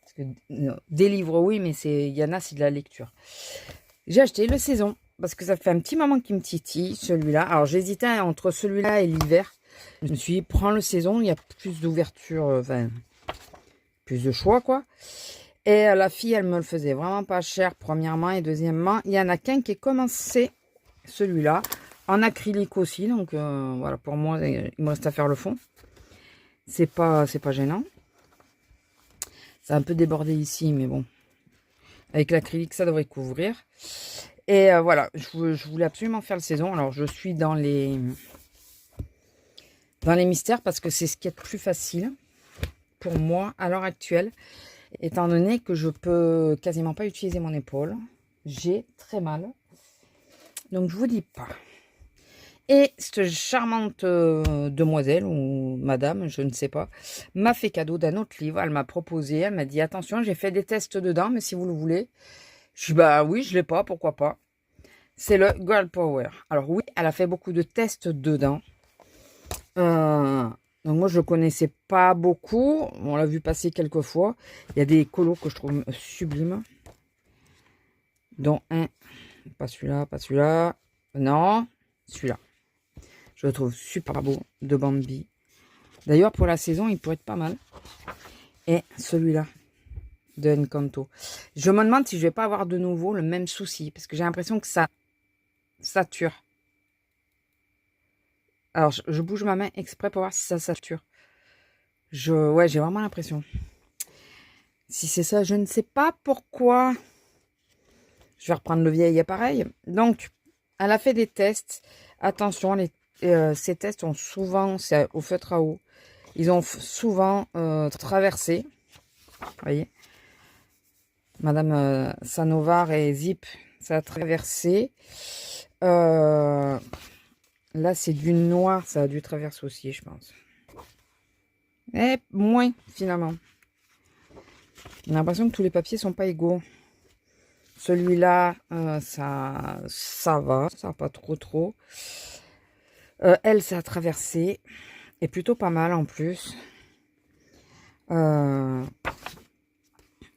Speaker 1: Parce que, non, des livres, oui, mais il y en a, c'est de la lecture. J'ai acheté le saison. Parce que ça fait un petit moment qu'il me titille, celui-là. Alors j'hésitais entre celui-là et l'hiver. Je me suis dit, prends le saison, il y a plus d'ouverture, enfin, plus de choix, quoi. Et la fille, elle me le faisait vraiment pas cher, premièrement. Et deuxièmement, il y en a qu'un qui est commencé, celui-là, en acrylique aussi. Donc, voilà, pour moi, il me reste à faire le fond. C'est pas gênant. C'est un peu débordé ici, mais bon. Avec l'acrylique, ça devrait couvrir. Et voilà, je voulais absolument faire le saison. Alors, je suis dans les mystères parce que c'est ce qui est le plus facile pour moi à l'heure actuelle. Étant donné que je peux quasiment pas utiliser mon épaule. J'ai très mal. Donc, je vous dis pas. Et cette charmante demoiselle ou madame, je ne sais pas, m'a fait cadeau d'un autre livre. Elle m'a proposé, elle m'a dit, attention, j'ai fait des tests dedans, mais si vous le voulez. Je suis, bah oui, je l'ai pas, pourquoi pas. C'est le Girl Power. Alors oui, elle a fait beaucoup de tests dedans. Donc moi, je ne connaissais pas beaucoup. On l'a vu passer quelques fois. Il y a des colos que je trouve sublimes. Dont un, pas celui-là, pas celui-là. Non, celui-là. Je le trouve super beau, de Bambi. D'ailleurs, pour la saison, il pourrait être pas mal. Et celui-là, de Encanto. Je me demande si je vais pas avoir de nouveau le même souci. Parce que j'ai l'impression que ça sature. Alors, je bouge ma main exprès pour voir si ça sature. Ouais, j'ai vraiment l'impression. Si c'est ça, je ne sais pas pourquoi. Je vais reprendre le vieil appareil. Donc, elle a fait des tests. Attention, ces tests ont souvent, c'est au feutre à eau, ils ont souvent traversé. Vous voyez, Madame Sanovar et Zip, ça a traversé. Là, c'est du noir, ça a dû traverser aussi, je pense. Et moins, finalement. On a l'impression que tous les papiers sont pas égaux. Celui-là, ça va pas trop. Elle, ça a traversé. Et plutôt pas mal en plus.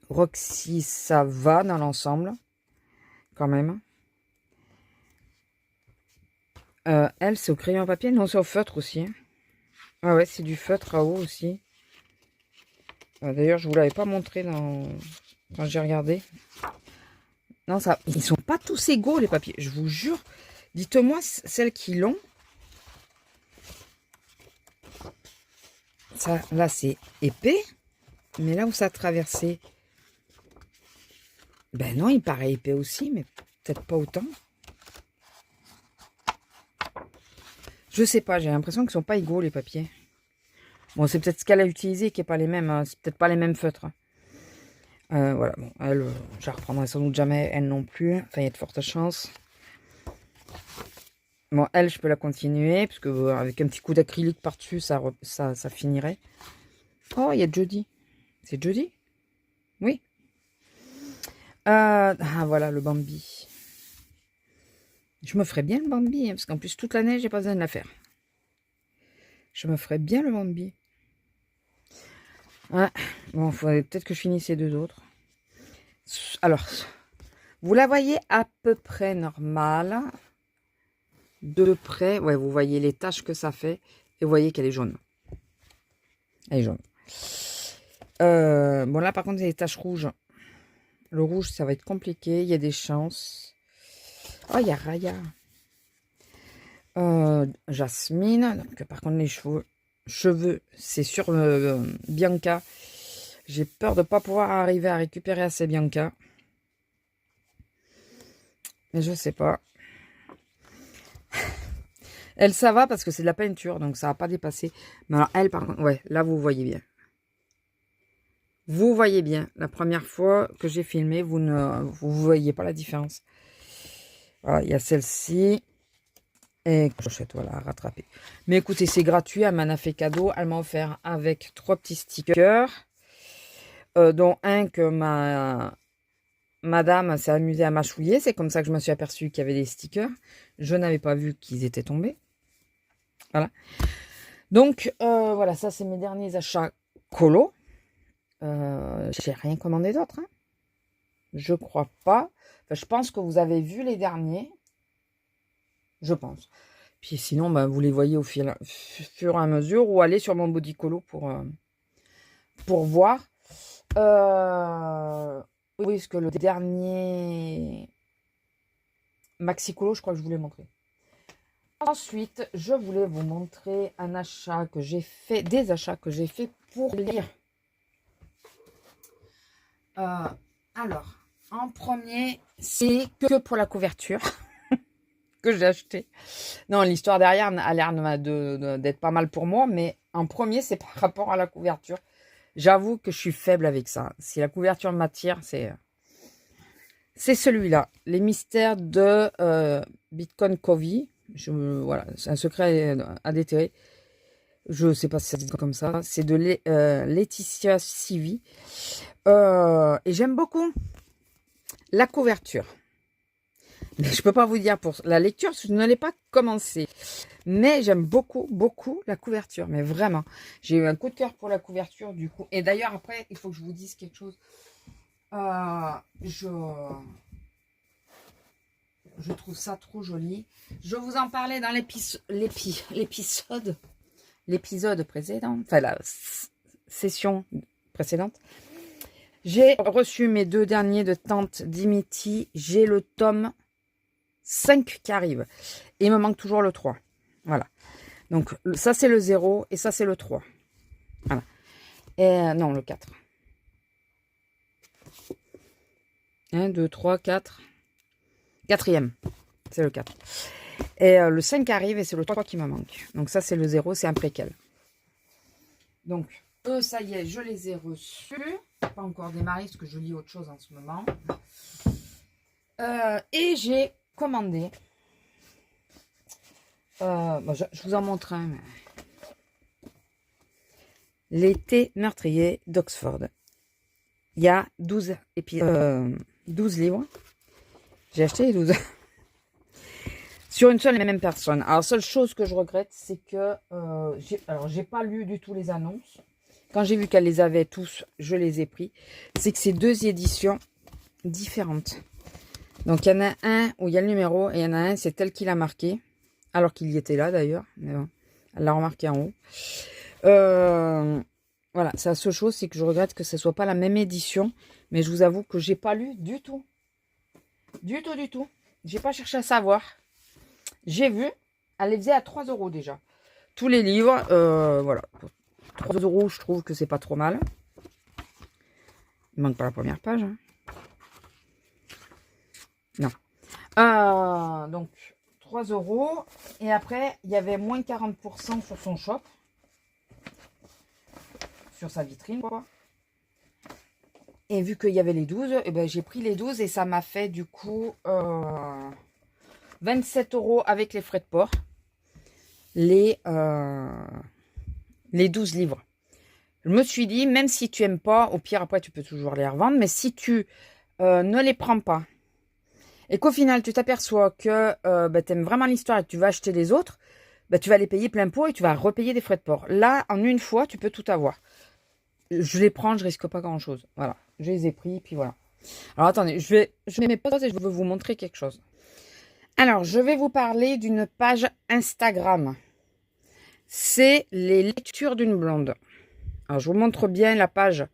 Speaker 1: Roxy, ça va dans l'ensemble. Quand même. Elle, c'est au crayon à papier. Non, c'est au feutre aussi. Ah ouais, c'est du feutre à eau aussi. D'ailleurs, je vous l'avais pas montré quand j'ai regardé. Non, ça, ils sont pas tous égaux les papiers, je vous jure. Dites-moi celles qui l'ont. Ça, là, c'est épais. Mais là où ça a traversé, ben non, il paraît épais aussi, mais peut-être pas autant. Je sais pas, j'ai l'impression qu'ils sont pas égaux les papiers. Bon, c'est peut-être ce qu'elle a utilisé qui est pas les mêmes. Hein. C'est peut-être pas les mêmes feutres. Voilà, bon, elle, je la reprendrai sans doute jamais, elle non plus. Enfin, il y a de fortes chances. Bon, elle, je peux la continuer, parce que avec un petit coup d'acrylique par-dessus, ça finirait. Oh, il y a Jody. C'est Jody? Oui. Ah, voilà, le Bambi. Je me ferais bien le Bambi, hein, parce qu'en plus, toute l'année, j'ai pas besoin de la faire. Je me ferais bien le Bambi. Ouais. Bon, il faudrait peut-être que je finisse ces deux autres. Alors, vous la voyez à peu près normale. De près, ouais, vous voyez les taches que ça fait. Et vous voyez qu'elle est jaune. Elle est jaune. Bon, là, par contre, il y a des taches rouges. Le rouge, ça va être compliqué. Il y a des chances. Oh, il y a Raya. Jasmine. Donc, par contre, les cheveux, c'est sur Bianca. J'ai peur de ne pas pouvoir arriver à récupérer assez Bianca. Mais je sais pas. Elle, ça va parce que c'est de la peinture, donc ça va pas dépasser. Mais alors, elle, par contre, ouais, là, vous voyez bien. Vous voyez bien. La première fois que j'ai filmé, vous ne voyez pas la différence. Voilà, il y a celle-ci. Et clochette, voilà, à rattraper. Mais écoutez, c'est gratuit. Elle m'en a fait cadeau. Elle m'a offert avec 3 petits stickers. Dont un que madame s'est amusée à mâchouiller. C'est comme ça que je me suis aperçue qu'il y avait des stickers. Je n'avais pas vu qu'ils étaient tombés. Voilà. Donc, voilà, ça, c'est mes derniers achats colo. J'ai rien commandé d'autre. Hein. Je crois pas. Enfin, je pense que vous avez vu les derniers. Je pense. Puis sinon, ben, vous les voyez au fur et à mesure ou allez sur mon body colo pour voir. Oui, parce que le dernier maxi colo, je crois que je voulais montrer. Ensuite, je voulais vous montrer un achat que j'ai fait, des achats que j'ai fait pour lire. Alors, en premier, c'est que pour la couverture que j'ai acheté. Non, l'histoire derrière a l'air d'être pas mal pour moi, mais en premier, c'est par rapport à la couverture. J'avoue que je suis faible avec ça. Si la couverture m'attire, c'est celui-là. Les mystères de Bitcoin Covey. Voilà, c'est un secret à déterrer. Je ne sais pas si ça se dit comme ça. C'est de Laetitia Civi. Et j'aime beaucoup la couverture. Mais je ne peux pas vous dire pour la lecture, je ne l'ai pas commencé. Mais j'aime beaucoup, beaucoup la couverture. Mais vraiment, j'ai eu un coup de cœur pour la couverture du coup. Et d'ailleurs, après, il faut que je vous dise quelque chose. Je trouve ça trop joli. Je vous en parlais dans l'épisode précédent. Enfin, la session précédente. J'ai reçu mes 2 derniers de Tante Dimity. J'ai le tome 5 qui arrive. Et il me manque toujours le 3. Voilà. Donc, ça, c'est le 0 et ça, c'est le 3. Voilà. Et non, le 4. 1, 2, 3, 4. 4e. C'est le 4. Et le 5 arrive et c'est le 3 qui me manque. Donc, ça, c'est le 0. C'est un préquel. Donc, eux, ça y est, je les ai reçus. Pas encore démarré parce que je lis autre chose en ce moment. Et j'ai commandé. Bon, je vous en montre un. L'été meurtrier d'Oxford. il y a 12 livres. J'ai acheté les 12. Sur une seule et même personne. Alors, seule chose que je regrette, c'est que... j'ai pas lu du tout les annonces. Quand j'ai vu qu'elle les avait tous, je les ai pris. C'est que c'est 2 éditions différentes. Donc, il y en a un où il y a le numéro et il y en a un, c'est tel qu'il a marqué. Alors qu'il y était là, d'ailleurs. Mais bon, elle l'a remarqué en haut. Voilà, c'est la seule chose, c'est que je regrette que ce ne soit pas la même édition. Mais je vous avoue que j'ai pas lu du tout. Du tout, du tout. J'ai pas cherché à savoir. J'ai vu, elle les faisait à 3 € déjà. Tous les livres, voilà. 3 €, je trouve que c'est pas trop mal. Il manque pas la première page. Hein. Non. Donc, 3 €. Et après, il y avait moins 40% sur son shop. Sur sa vitrine, quoi. Et vu qu'il y avait les 12, eh ben, j'ai pris les 12 et ça m'a fait du coup 27 € avec les frais de port. Les 12 livres. Je me suis dit, même si tu n'aimes pas, au pire après tu peux toujours les revendre, mais si tu ne les prends pas et qu'au final tu t'aperçois que tu aimes vraiment l'histoire et que tu vas acheter les autres, tu vas les payer plein pot et tu vas repayer des frais de port. Là, en une fois, tu peux tout avoir. Je les prends, je risque pas grand chose. Voilà, je les ai pris, puis voilà. Alors attendez, je mets mes pauses et je veux vous montrer quelque chose. Alors, je vais vous parler d'une page Instagram. C'est les lectures d'une blonde. Alors, je vous montre bien la page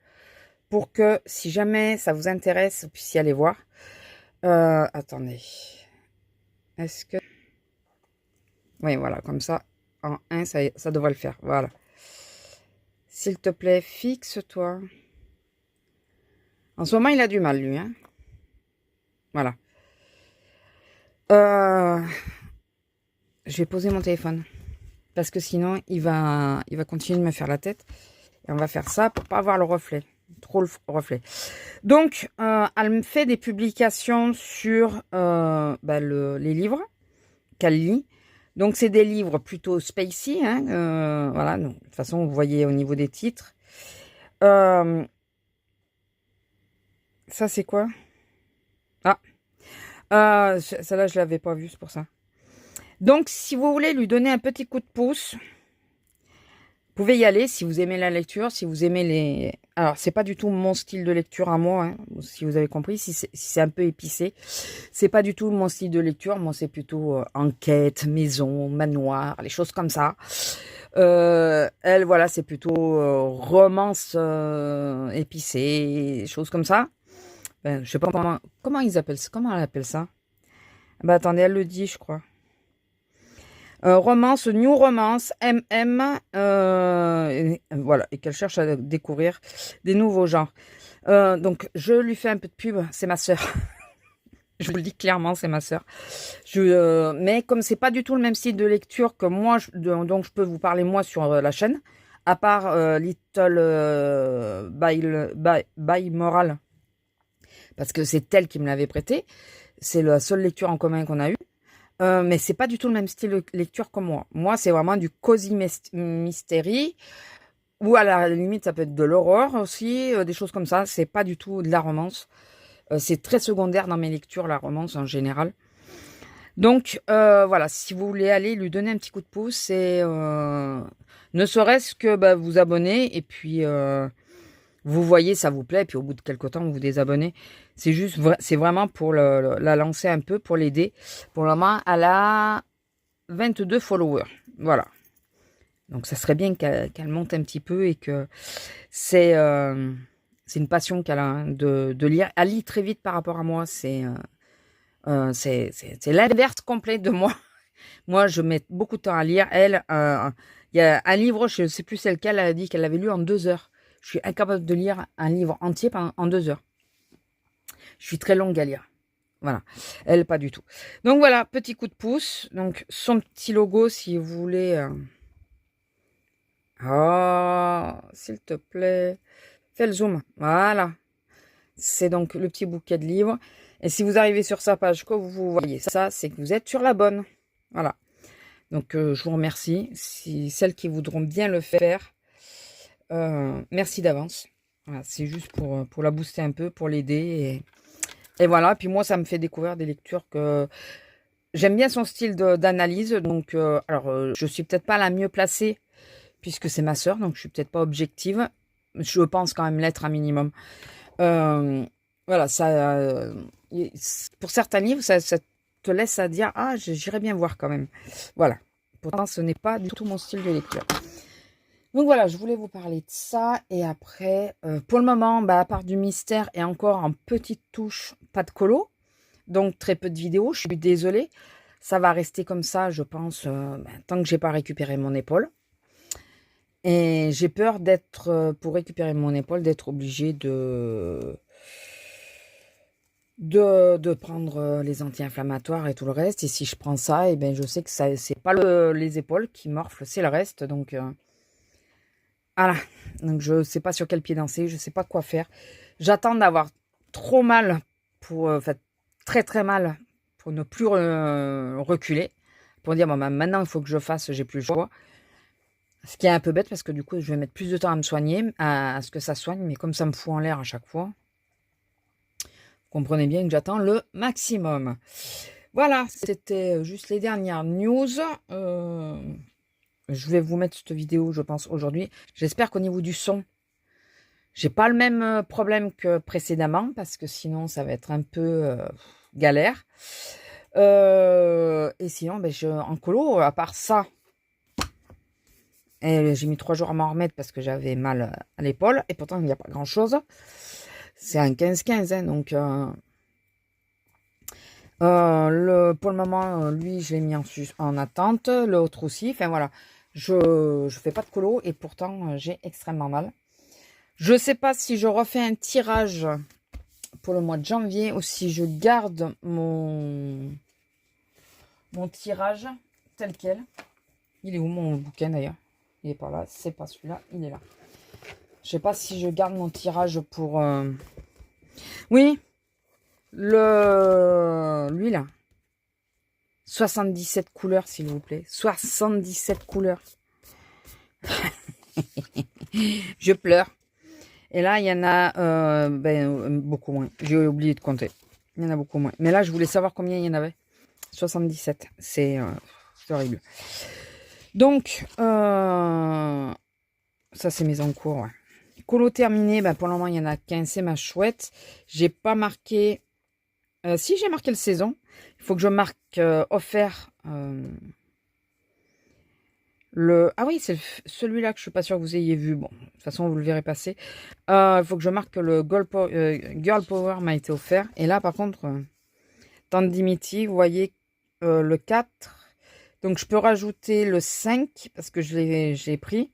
Speaker 1: pour que, si jamais ça vous intéresse, vous puissiez aller voir. Attendez. Est-ce que... Oui, voilà, comme ça, en 1, ça devrait le faire. Voilà. S'il te plaît, fixe-toi. En ce moment, il a du mal, lui. Hein. Voilà. Je vais poser mon téléphone. Parce que sinon, il va continuer de me faire la tête. Et on va faire ça pour pas avoir le reflet. Trop le reflet. Donc, elle me fait des publications sur les livres qu'elle lit. Donc, c'est des livres plutôt spacey. Hein, voilà. Donc, de toute façon, vous voyez au niveau des titres. Ça, c'est quoi? Ah, celle-là, je l'avais pas vue, c'est pour ça. Donc, si vous voulez lui donner un petit coup de pouce, vous pouvez y aller si vous aimez la lecture, si vous aimez les... Alors, c'est pas du tout mon style de lecture à moi, hein, si vous avez compris, si c'est un peu épicé. C'est pas du tout mon style de lecture. Moi, c'est plutôt enquête, maison, manoir, les choses comme ça. Elle, voilà, c'est plutôt romance épicée, choses comme ça. Ben, je sais pas comment ils appellent ça. Comment elle appelle ça? Ben, attendez, elle le dit, je crois. Romance, New Romance, MM, voilà, et qu'elle cherche à découvrir des nouveaux genres. Donc, je lui fais un peu de pub, c'est ma sœur. Je vous le dis clairement, c'est ma sœur. Mais comme c'est pas du tout le même style de lecture que moi, donc je peux vous parler moi sur la chaîne, à part Little by Moral, parce que c'est elle qui me l'avait prêté. C'est la seule lecture en commun qu'on a eue. Mais c'est pas du tout le même style de lecture que moi. Moi, c'est vraiment du cozy mystery, ou à la limite, ça peut être de l'horreur aussi, des choses comme ça. C'est pas du tout de la romance. C'est très secondaire dans mes lectures, la romance en général. Donc, voilà, si vous voulez aller lui donner un petit coup de pouce, et ne serait-ce que vous abonner, et puis vous voyez, ça vous plaît, et puis au bout de quelques temps, vous vous désabonnez. C'est juste, c'est vraiment pour la lancer un peu, pour l'aider. Pour le moment, elle a 22 followers. Voilà. Donc, ça serait bien qu'elle monte un petit peu et que c'est une passion qu'elle a hein, de lire. Elle lit très vite par rapport à moi. C'est l'inverse complet de moi. Moi, je mets beaucoup de temps à lire. Elle, il y a un livre, je ne sais plus c'est lequel, elle a dit qu'elle l'avait lu en 2 heures. Je suis incapable de lire un livre entier en 2 heures. Je suis très longue à lire. Voilà. Elle, pas du tout. Donc voilà, petit coup de pouce. Donc, son petit logo, si vous voulez... Oh, s'il te plaît. Fais le zoom. Voilà. C'est donc le petit bouquet de livres. Et si vous arrivez sur sa page, que vous voyez ça, c'est que vous êtes sur la bonne. Voilà. Donc, je vous remercie. Si celles qui voudront bien le faire, merci d'avance. Voilà, c'est juste pour la booster un peu, pour l'aider. Et voilà, puis moi, ça me fait découvrir des lectures que... J'aime bien son style d'analyse. Donc, je suis peut-être pas la mieux placée, puisque c'est ma sœur, donc je suis peut-être pas objective. Je pense quand même l'être un minimum. Voilà, pour certains livres, ça te laisse à dire, ah, j'irais bien voir quand même. Voilà. Pourtant, ce n'est pas du tout mon style de lecture. Donc voilà, je voulais vous parler de ça. Et après, pour le moment, à part du mystère et encore en petite touche, pas de colo. Donc très peu de vidéos, je suis désolée. Ça va rester comme ça, je pense, tant que j'ai pas récupéré mon épaule. Et j'ai peur d'être, pour récupérer mon épaule, d'être obligée de prendre les anti-inflammatoires et tout le reste. Et si je prends ça, et ben je sais que ça c'est pas les épaules qui morflent, c'est le reste. Donc voilà. Donc je sais pas sur quel pied danser, je sais pas quoi faire. J'attends d'avoir trop mal pour, enfin très très mal pour ne plus reculer. Pour dire bon maintenant il faut que je fasse, j'ai plus le choix. Ce qui est un peu bête parce que du coup je vais mettre plus de temps à me soigner, à ce que ça soigne, mais comme ça me fout en l'air à chaque fois. Comprenez bien que j'attends le maximum. Voilà, c'était juste les dernières news. Je vais vous mettre cette vidéo, je pense, aujourd'hui. J'espère qu'au niveau du son, j'ai pas le même problème que précédemment, parce que sinon, ça va être un peu galère. Et sinon, en colo, à part ça, j'ai mis 3 jours à m'en remettre parce que j'avais mal à l'épaule. Et pourtant, il n'y a pas grand-chose. C'est un 15-15, hein, donc... pour le moment, lui, je l'ai mis en attente. L'autre aussi. Enfin, voilà. Je fais pas de colo et pourtant, j'ai extrêmement mal. Je sais pas si je refais un tirage pour le mois de janvier ou si je garde mon tirage tel quel. Il est où mon bouquin d'ailleurs? Il est pas là. C'est pas celui-là. Il est là. Je sais pas si je garde mon tirage pour... Oui. Lui là. 77 couleurs, s'il vous plaît. 77 couleurs. Je pleure. Et là, il y en a beaucoup moins. J'ai oublié de compter. Il y en a beaucoup moins. Mais là, je voulais savoir combien il y en avait. 77. C'est horrible. Donc, ça, c'est mes encours. Ouais. Colo terminé. Pour le moment, il y en a 15. C'est ma chouette. J'ai pas marqué... si, j'ai marqué le saison. Il faut que je marque offert... Ah oui, c'est celui-là que je suis pas sûre que vous ayez vu. Bon, de toute façon, vous le verrez passer. Il faut que je marque que le Girl Power m'a été offert. Et là, par contre, Tante Dimitri, vous voyez le 4. Donc, je peux rajouter le 5 parce que j'ai pris.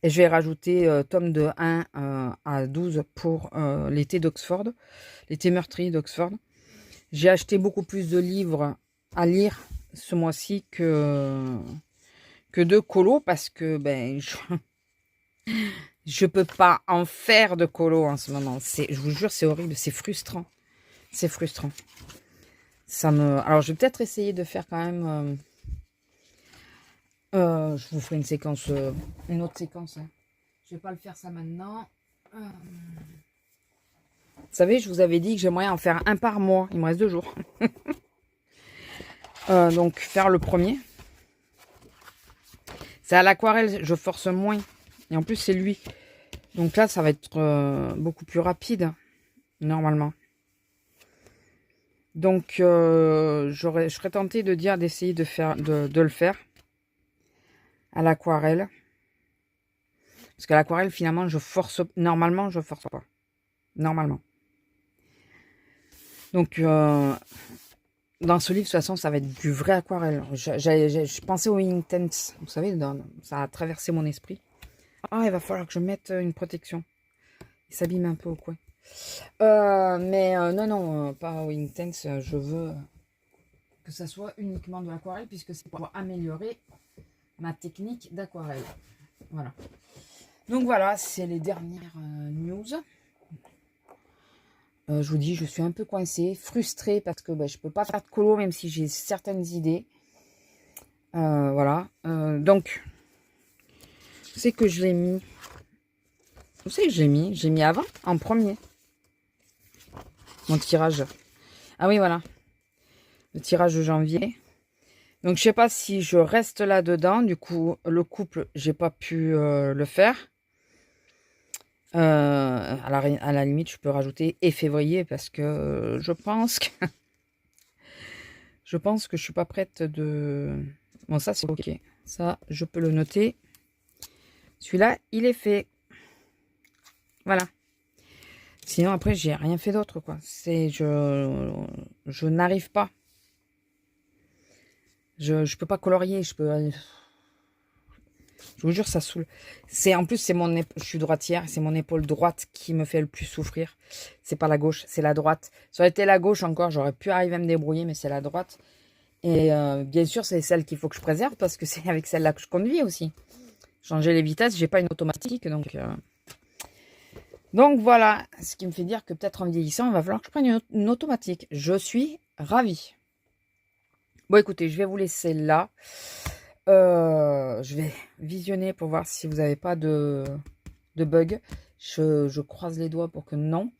Speaker 1: Et je vais rajouter tome de 1 à 12 pour l'été d'Oxford. L'été meurtrier d'Oxford. J'ai acheté beaucoup plus de livres à lire ce mois-ci que de colo parce que je peux pas en faire de colo en ce moment. Je vous jure, c'est horrible, c'est frustrant. C'est frustrant. Alors, je vais peut-être essayer de faire quand même... je vous ferai une séquence, une autre séquence. Hein. Je vais pas le faire ça maintenant. Vous savez, je vous avais dit que j'aimerais en faire un par mois. Il me reste 2 jours. Donc, faire le premier. C'est à l'aquarelle, je force moins. Et en plus, c'est lui. Donc là, ça va être beaucoup plus rapide, normalement. Donc, je serais tentée de dire d'essayer de le faire à l'aquarelle. Parce qu'à l'aquarelle, finalement, normalement, je force pas. Normalement. Donc, dans ce livre, de toute façon, ça va être du vrai aquarelle. Je pensais au Intense. Vous savez, ça a traversé mon esprit. Ah, il va falloir que je mette une protection. Il s'abîme un peu au coin. Non, pas au Intense. Je veux que ça soit uniquement de l'aquarelle, puisque c'est pour améliorer ma technique d'aquarelle. Voilà. Donc voilà, c'est les dernières news. Je vous dis, je suis un peu coincée, frustrée, parce que je peux pas faire de colo, même si j'ai certaines idées. Voilà. Donc, c'est que je l'ai mis Vous savez que j'ai mis avant, en premier. Mon tirage. Ah oui, voilà. Le tirage de janvier. Donc, je sais pas si je reste là-dedans. Du coup, le couple, j'ai pas pu le faire. À la limite, je peux rajouter et février parce que je pense que je suis pas prête de. Bon, ça c'est ok. Ça, je peux le noter. Celui-là, il est fait. Voilà. Sinon après, j'ai rien fait d'autre quoi. C'est je n'arrive pas. Je peux pas colorier. Je vous jure, ça saoule. En plus, je suis droitière, c'est mon épaule droite qui me fait le plus souffrir. C'est pas la gauche, c'est la droite. Ça aurait été la gauche encore, j'aurais pu arriver à me débrouiller, mais c'est la droite. Et bien sûr, c'est celle qu'il faut que je préserve parce que c'est avec celle-là que je conduis aussi. Changer les vitesses, j'ai pas une automatique, donc voilà. Ce qui me fait dire que peut-être en vieillissant, il va falloir que je prenne une automatique. Je suis ravie. Bon, écoutez, je vais vous laisser là. Je vais visionner pour voir si vous n'avez pas de bug. Je croise les doigts pour que non.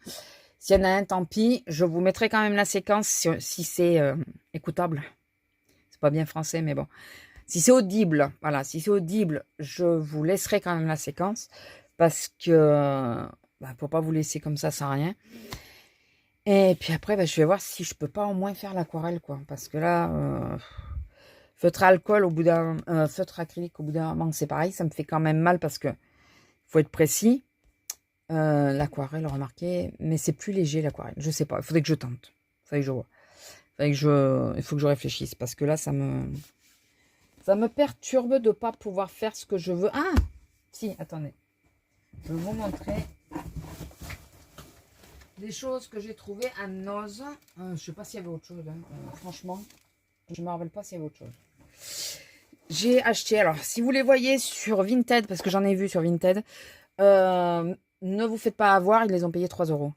Speaker 1: S'il y en a un, tant pis. Je vous mettrai quand même la séquence si c'est écoutable. C'est pas bien français, mais bon. Si c'est audible, voilà. Si c'est audible, je vous laisserai quand même la séquence. Parce que faut pas vous laisser comme ça sans rien. Et puis après, je vais voir si je peux pas au moins faire l'aquarelle, quoi. Parce que là... feutre alcool au bout d'un feutre acrylique au bout d'un moment, c'est pareil, ça me fait quand même mal parce que faut être précis. L'aquarelle, remarquez, mais c'est plus léger l'aquarelle. Je sais pas, il faudrait que je tente. Il faudrait que je vois. Il faut que je réfléchisse parce que là, ça me perturbe de pas pouvoir faire ce que je veux. Ah, si, attendez. Je vais vous montrer des choses que j'ai trouvées à Noz. Je sais pas s'il y avait autre chose. Franchement, je me rappelle pas s'il y avait autre chose. J'ai acheté, alors si vous les voyez sur Vinted, parce que j'en ai vu sur Vinted, ne vous faites pas avoir, ils les ont payés 3 €.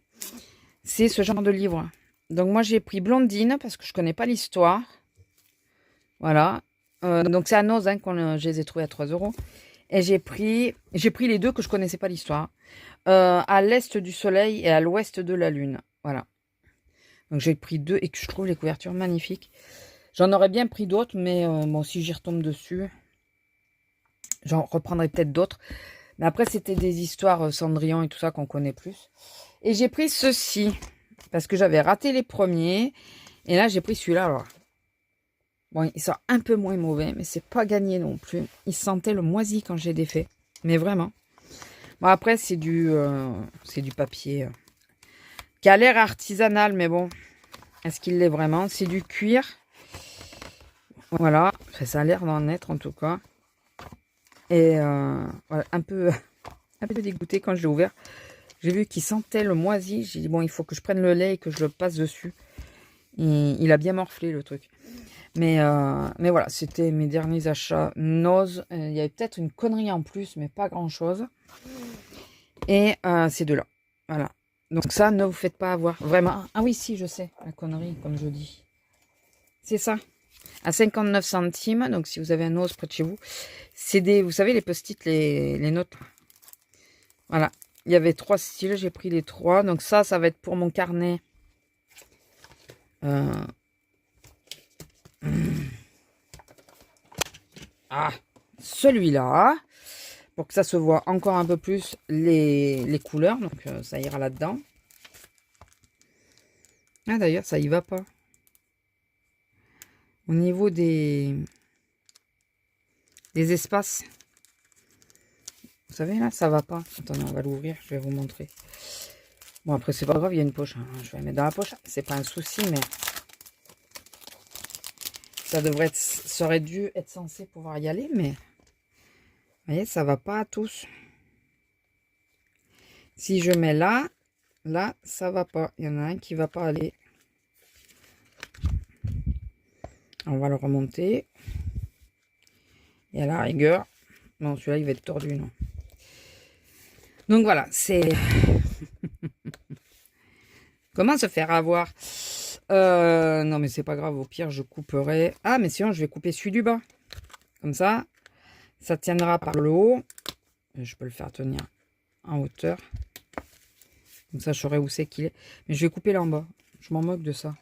Speaker 1: C'est ce genre de livre. Donc moi j'ai pris Blondine, parce que je connais pas l'histoire. Voilà. Donc c'est à Noz que je les ai trouvés à 3 €. Et j'ai pris les deux que je connaissais pas l'histoire. À l'est du soleil et à l'ouest de la lune. Voilà. Donc j'ai pris deux et que je trouve les couvertures magnifiques. J'en aurais bien pris d'autres, mais bon, si j'y retombe dessus, j'en reprendrai peut-être d'autres. Mais après, c'était des histoires Cendrillon et tout ça qu'on connaît plus. Et j'ai pris ceci, parce que j'avais raté les premiers. Et là, j'ai pris celui-là. Alors, bon, il sort un peu moins mauvais, mais c'est pas gagné non plus. Il sentait le moisi quand j'ai défait. Mais vraiment. Bon, après, c'est du papier qui a l'air artisanal, mais bon, est-ce qu'il l'est vraiment? C'est du cuir. Voilà, ça a l'air d'en être en tout cas. Et voilà, un peu dégoûté quand je l'ai ouvert. J'ai vu qu'il sentait le moisi. J'ai dit, bon, il faut que je prenne le lait et que je le passe dessus. Il a bien morflé le truc. Mais voilà, c'était mes derniers achats Noz. Il y avait peut-être une connerie en plus, mais pas grand-chose. Et ces deux-là. Voilà. Donc ça, ne vous faites pas avoir. Vraiment. Ah oui, si, je sais. La connerie, comme je dis. C'est ça. À 59 centimes. Donc si vous avez un Noz près de chez vous. C'est des, vous savez, les post-it, les notes. Voilà. Il y avait 3 styles. J'ai pris les 3. Donc ça va être pour mon carnet. Ah, celui-là. Pour que ça se voit encore un peu plus les couleurs. Donc ça ira là-dedans. Ah d'ailleurs, ça y va pas. Au niveau des espaces. Vous savez là, ça va pas. Attendez, on va l'ouvrir, je vais vous montrer. Bon après c'est pas grave, il y a une poche. Hein. Je vais la mettre dans la poche. C'est pas un souci, mais ça aurait dû être censé pouvoir y aller, mais vous voyez, ça va pas à tous. Si je mets là, ça va pas. Il y en a un qui va pas aller. On va le remonter. Et à la rigueur, non, celui-là, il va être tordu, non. Donc voilà, c'est... Comment se faire avoir? Non, mais c'est pas grave, au pire, je couperai... Ah, mais sinon, je vais couper celui du bas. Comme ça, ça tiendra par le haut. Je peux le faire tenir en hauteur. Comme ça, je saurai où c'est qu'il est. Mais je vais couper là en bas. Je m'en moque de ça.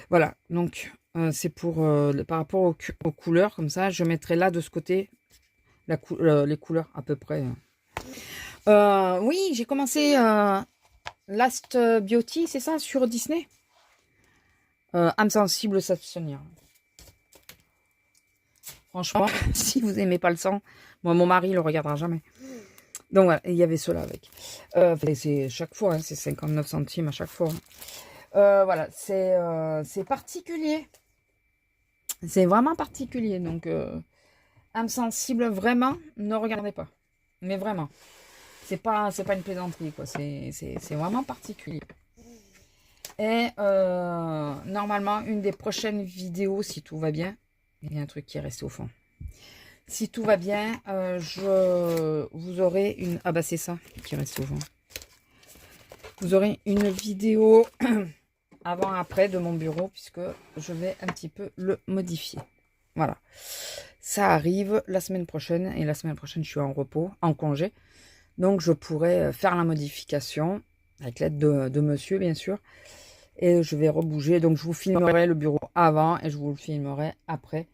Speaker 1: Voilà, donc c'est pour par rapport aux couleurs. Comme ça, je mettrai là de ce côté les couleurs à peu près. Oui, j'ai commencé Last Beauty, c'est ça, sur Disney. Âme sensible, s'abstenir. Franchement, si vous aimez pas le sang, moi, mon mari le regardera jamais. Donc voilà, il y avait cela avec. C'est chaque fois, hein, c'est 59 centimes à chaque fois. Voilà, c'est particulier. C'est vraiment particulier. Donc, âme sensible, vraiment, ne regardez pas. Mais vraiment. C'est pas une plaisanterie, quoi. C'est vraiment particulier. Et normalement, une des prochaines vidéos, si tout va bien, il y a un truc qui est resté au fond. Si tout va bien, vous aurez une... Ah bah c'est ça qui reste au fond. Vous aurez une vidéo avant-après de mon bureau, puisque je vais un petit peu le modifier. Voilà. Ça arrive la semaine prochaine, et la semaine prochaine, je suis en repos, en congé. Donc, je pourrai faire la modification, avec l'aide de monsieur, bien sûr. Et je vais rebouger. Donc, je vous filmerai le bureau avant, et je vous le filmerai après.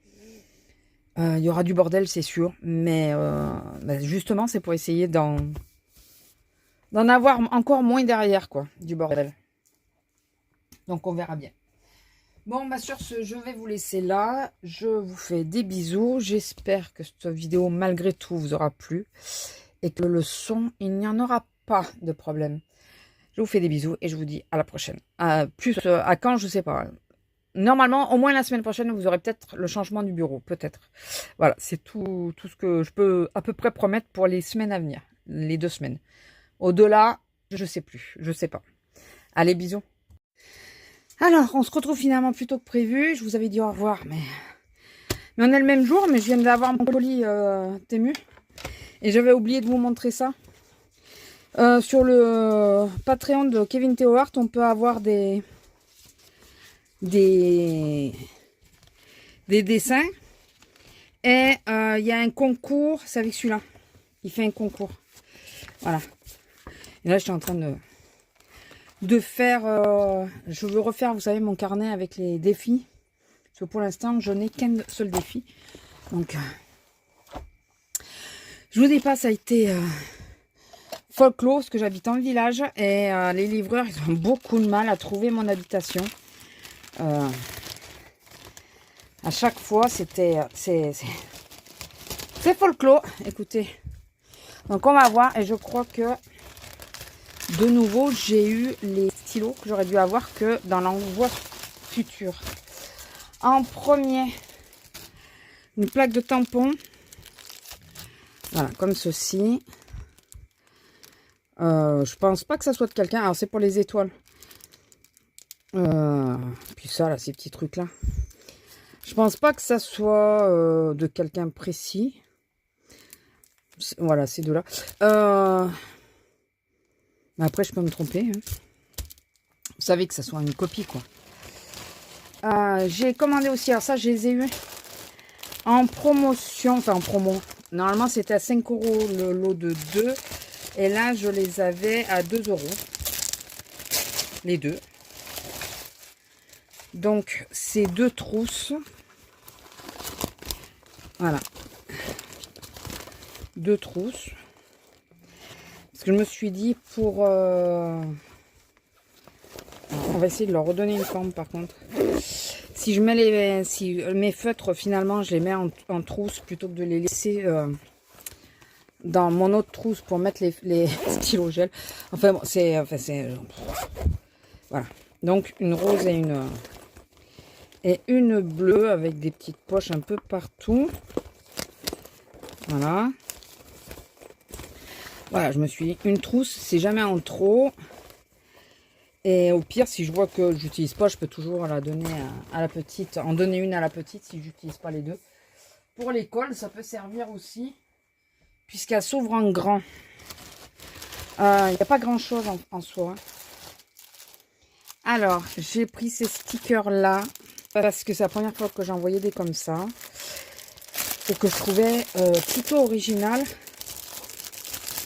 Speaker 1: Il y aura du bordel, c'est sûr. Mais justement, c'est pour essayer d'en avoir encore moins derrière, quoi, du bordel. Donc, on verra bien. Bon, bah sur ce, je vais vous laisser là. Je vous fais des bisous. J'espère que cette vidéo, malgré tout, vous aura plu. Et que le son, il n'y en aura pas de problème. Je vous fais des bisous et je vous dis à la prochaine. À quand, je sais pas. Normalement, au moins la semaine prochaine, vous aurez peut-être le changement du bureau. Peut-être. Voilà, c'est tout ce que je peux à peu près promettre pour les semaines à venir. Les 2 semaines. Au-delà, je sais plus. Je sais pas. Allez, bisous. Alors, on se retrouve finalement plus tôt que prévu. Je vous avais dit au revoir, mais on est le même jour. Mais je viens d'avoir mon colis Temu. Et j'avais oublié de vous montrer ça. Sur le Patreon de Kevin Theohart, on peut avoir des dessins. Et il y a un concours. C'est avec celui-là. Il fait un concours. Voilà. Et là, je suis en train de faire... je veux refaire, vous savez, mon carnet avec les défis. Parce que pour l'instant, je n'ai qu'un seul défi. Donc, je vous dis pas, ça a été folklore, parce que j'habite en village. Et les livreurs, ils ont beaucoup de mal à trouver mon habitation. À chaque fois, c'est folklore. Écoutez. Donc, on va voir. Et je crois que... De nouveau, j'ai eu les stylos que j'aurais dû avoir que dans l'envoi futur. En premier, une plaque de tampon. Voilà, comme ceci. Je pense pas que ça soit de quelqu'un. Alors, c'est pour les étoiles. Puis ça, là, ces petits trucs-là. Je pense pas que ça soit de quelqu'un précis. Voilà, ces deux-là. Après, je peux me tromper. Hein. Vous savez que ça soit une copie, quoi. J'ai commandé aussi. Alors ça, je les ai eu en promotion. Enfin, en promo. Normalement, c'était à 5 € le lot de 2. Et là, je les avais à 2 €. Les deux. Donc, c'est 2 trousses. Voilà. 2 trousses. Parce que je me suis dit pour... on va essayer de leur redonner une forme par contre. Si je mets mes feutres, finalement, je les mets en trousse plutôt que de les laisser dans mon autre trousse pour mettre les stylos gel. Enfin, bon, voilà. Donc, une rose et une bleue avec des petites poches un peu partout. Voilà. Voilà, je me suis dit, une trousse, c'est jamais en trop. Et au pire, si je vois que j'utilise pas, je peux toujours la donner à la petite. En donner une à la petite si j'utilise pas les deux. Pour l'école, ça peut servir aussi. Puisqu'elle s'ouvre en grand. Il n'y a pas grand chose en soi. Alors, j'ai pris ces stickers-là. Parce que c'est la première fois que j'en voyais des comme ça. Et que je trouvais plutôt original.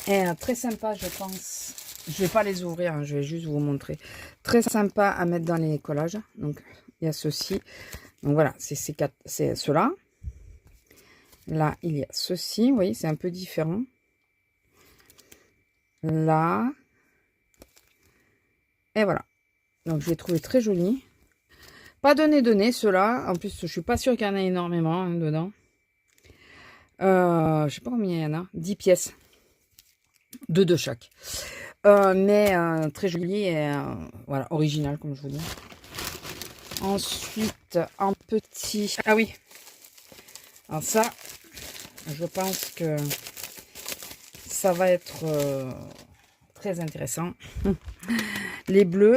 Speaker 1: Et très sympa, je pense. Je vais pas les ouvrir, hein, je vais juste vous montrer. Très sympa à mettre dans les collages. Donc, il y a ceci. Donc voilà, c'est ceux-là. Là, il y a ceci. Vous voyez, c'est un peu différent. Là. Et voilà. Donc, je les trouvé très jolis. Pas donné, ceux-là. En plus, je suis pas sûre qu'il y en a énormément hein, dedans. Je sais pas combien il y en a. 10 pièces. 2 de chaque. Mais très joli et voilà, original, comme je vous dis. Ensuite, en petit... Ah oui. Alors ça, je pense que ça va être très intéressant. Les bleus,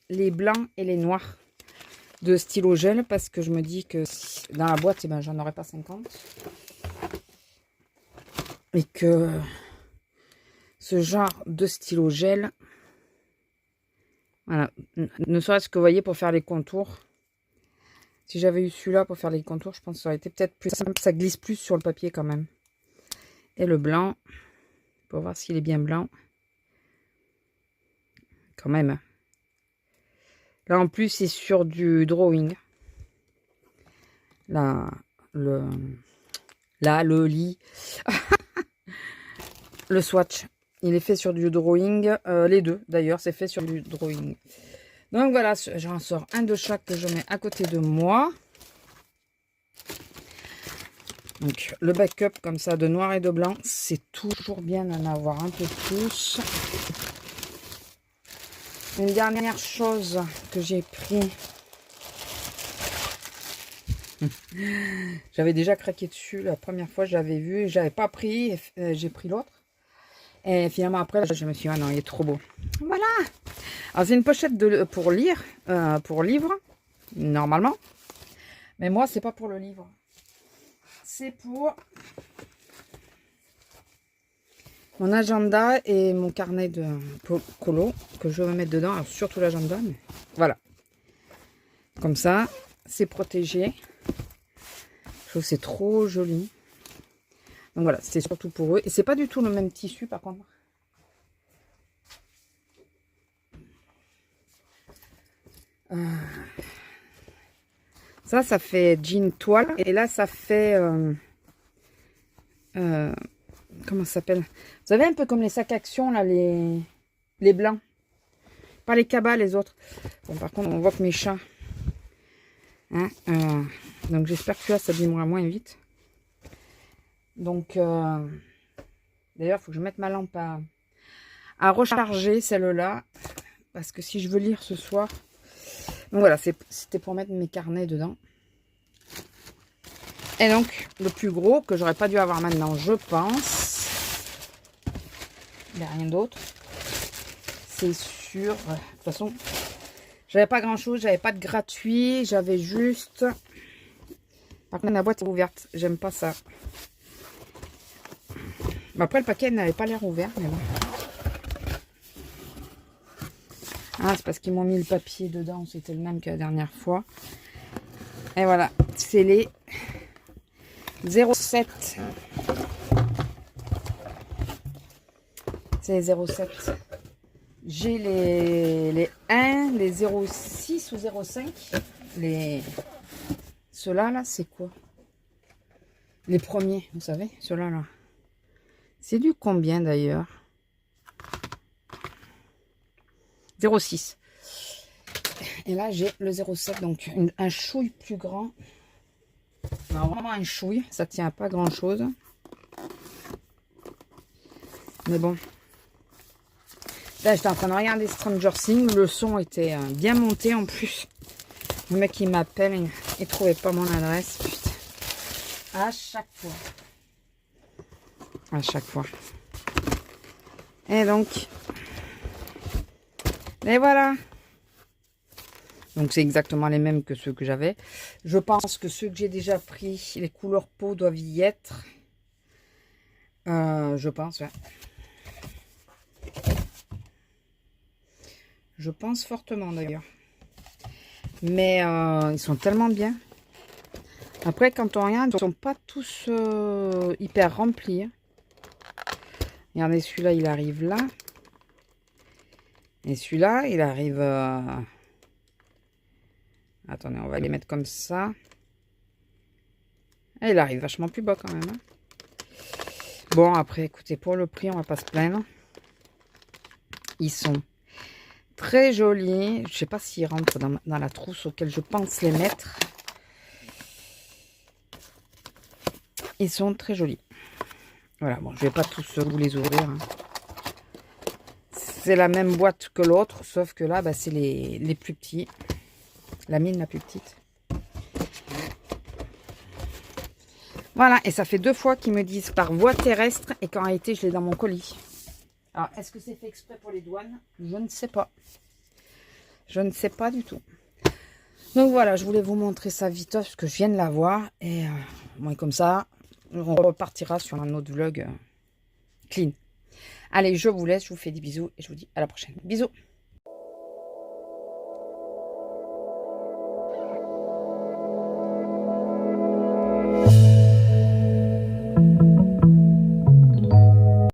Speaker 1: les blancs et les noirs de stylo gel, parce que je me dis que dans la boîte, eh ben, j'en aurais pas 50. Et que ce genre de stylo gel, voilà, ne serait-ce que, vous voyez, pour faire les contours. Si j'avais eu celui-là pour faire les contours, je pense que ça aurait été peut-être plus simple. Ça glisse plus sur le papier quand même. Et le blanc, pour voir s'il est bien blanc. Quand même. Là, en plus, c'est sur du drawing. Là, le lit. Le swatch. Il est fait sur du drawing. Les deux, d'ailleurs, c'est fait sur du drawing. Donc, voilà, j'en sors un de chaque que je mets à côté de moi. Donc, le backup, comme ça, de noir et de blanc, c'est toujours bien d'en avoir un peu plus. Une dernière chose que j'ai pris. J'avais déjà craqué dessus la première fois, j'avais vu, j'avais pas pris, j'ai pris l'autre. Et finalement après, je me suis dit, ah non, il est trop beau. Voilà. Alors c'est une pochette pour lire, pour livre, normalement. Mais moi, c'est pas pour le livre. C'est pour mon agenda et mon carnet de colo que je vais mettre dedans. Alors surtout l'agenda, mais voilà. Comme ça, c'est protégé. Je trouve que c'est trop joli. Donc voilà, c'est surtout pour eux. Et c'est pas du tout le même tissu par contre. Ça fait jean toile. Et là, ça fait... comment ça s'appelle? Vous savez, un peu comme les sacs Action, là, les blancs. Pas les cabas, les autres. Bon, par contre, on voit que mes chats... Hein, donc j'espère que là, ça abîmera moins vite. Donc, d'ailleurs, il faut que je mette ma lampe à recharger, celle-là. Parce que si je veux lire ce soir... Donc voilà, c'était pour mettre mes carnets dedans. Et donc, le plus gros, que j'aurais pas dû avoir maintenant, je pense. Il n'y a rien d'autre. C'est sûr. De toute façon, j'avais pas grand-chose. J'avais pas de gratuit. J'avais juste... Par contre, la boîte est ouverte. J'aime pas ça. Après, le paquet n'avait pas l'air ouvert, mais bon. Ah, c'est parce qu'ils m'ont mis le papier dedans. C'était le même que la dernière fois. Et voilà. C'est les 07. C'est les 07. J'ai les 1, les 06 ou 05. Ceux-là, là, c'est quoi? Les premiers, vous savez, ceux-là, là. C'est du combien, d'ailleurs? 06. Et là, j'ai le 07, donc un chouille plus grand. Alors, vraiment un chouille, ça tient à pas grand-chose. Mais bon. Là, j'étais en train de regarder Stranger Things. Le son était bien monté en plus. Le mec, il m'appelle, il trouvait pas mon adresse. Putain. À chaque fois. À chaque fois. Et donc... Et voilà. Donc c'est exactement les mêmes que ceux que j'avais. Je pense que ceux que j'ai déjà pris, les couleurs peau doivent y être. Je pense, ouais. Je pense fortement d'ailleurs. Mais ils sont tellement bien. Après, quand on regarde, ils ne sont pas tous hyper remplis. Regardez, celui-là, il arrive là. Et celui-là, il arrive... Attendez, on va les mettre comme ça. Et il arrive vachement plus bas quand même. Hein. Bon, après, écoutez, pour le prix, on va pas se plaindre. Ils sont très jolis. Je sais pas s'ils rentrent dans la trousse auquel je pense les mettre. Ils sont très jolis. Voilà, bon, je vais pas tous vous les ouvrir. Hein. C'est la même boîte que l'autre, sauf que là, bah, c'est les plus petits. La mine la plus petite. Voilà, et ça fait 2 fois qu'ils me disent par voie terrestre et qu'en réalité, je l'ai dans mon colis. Alors, est-ce que c'est fait exprès pour les douanes? Je ne sais pas. Je ne sais pas du tout. Donc voilà, je voulais vous montrer ça vite parce que je viens de la voir. Et moi, comme ça, on repartira sur un autre vlog clean. Allez, je vous laisse, je vous fais des bisous et je vous dis à la prochaine. Bisous!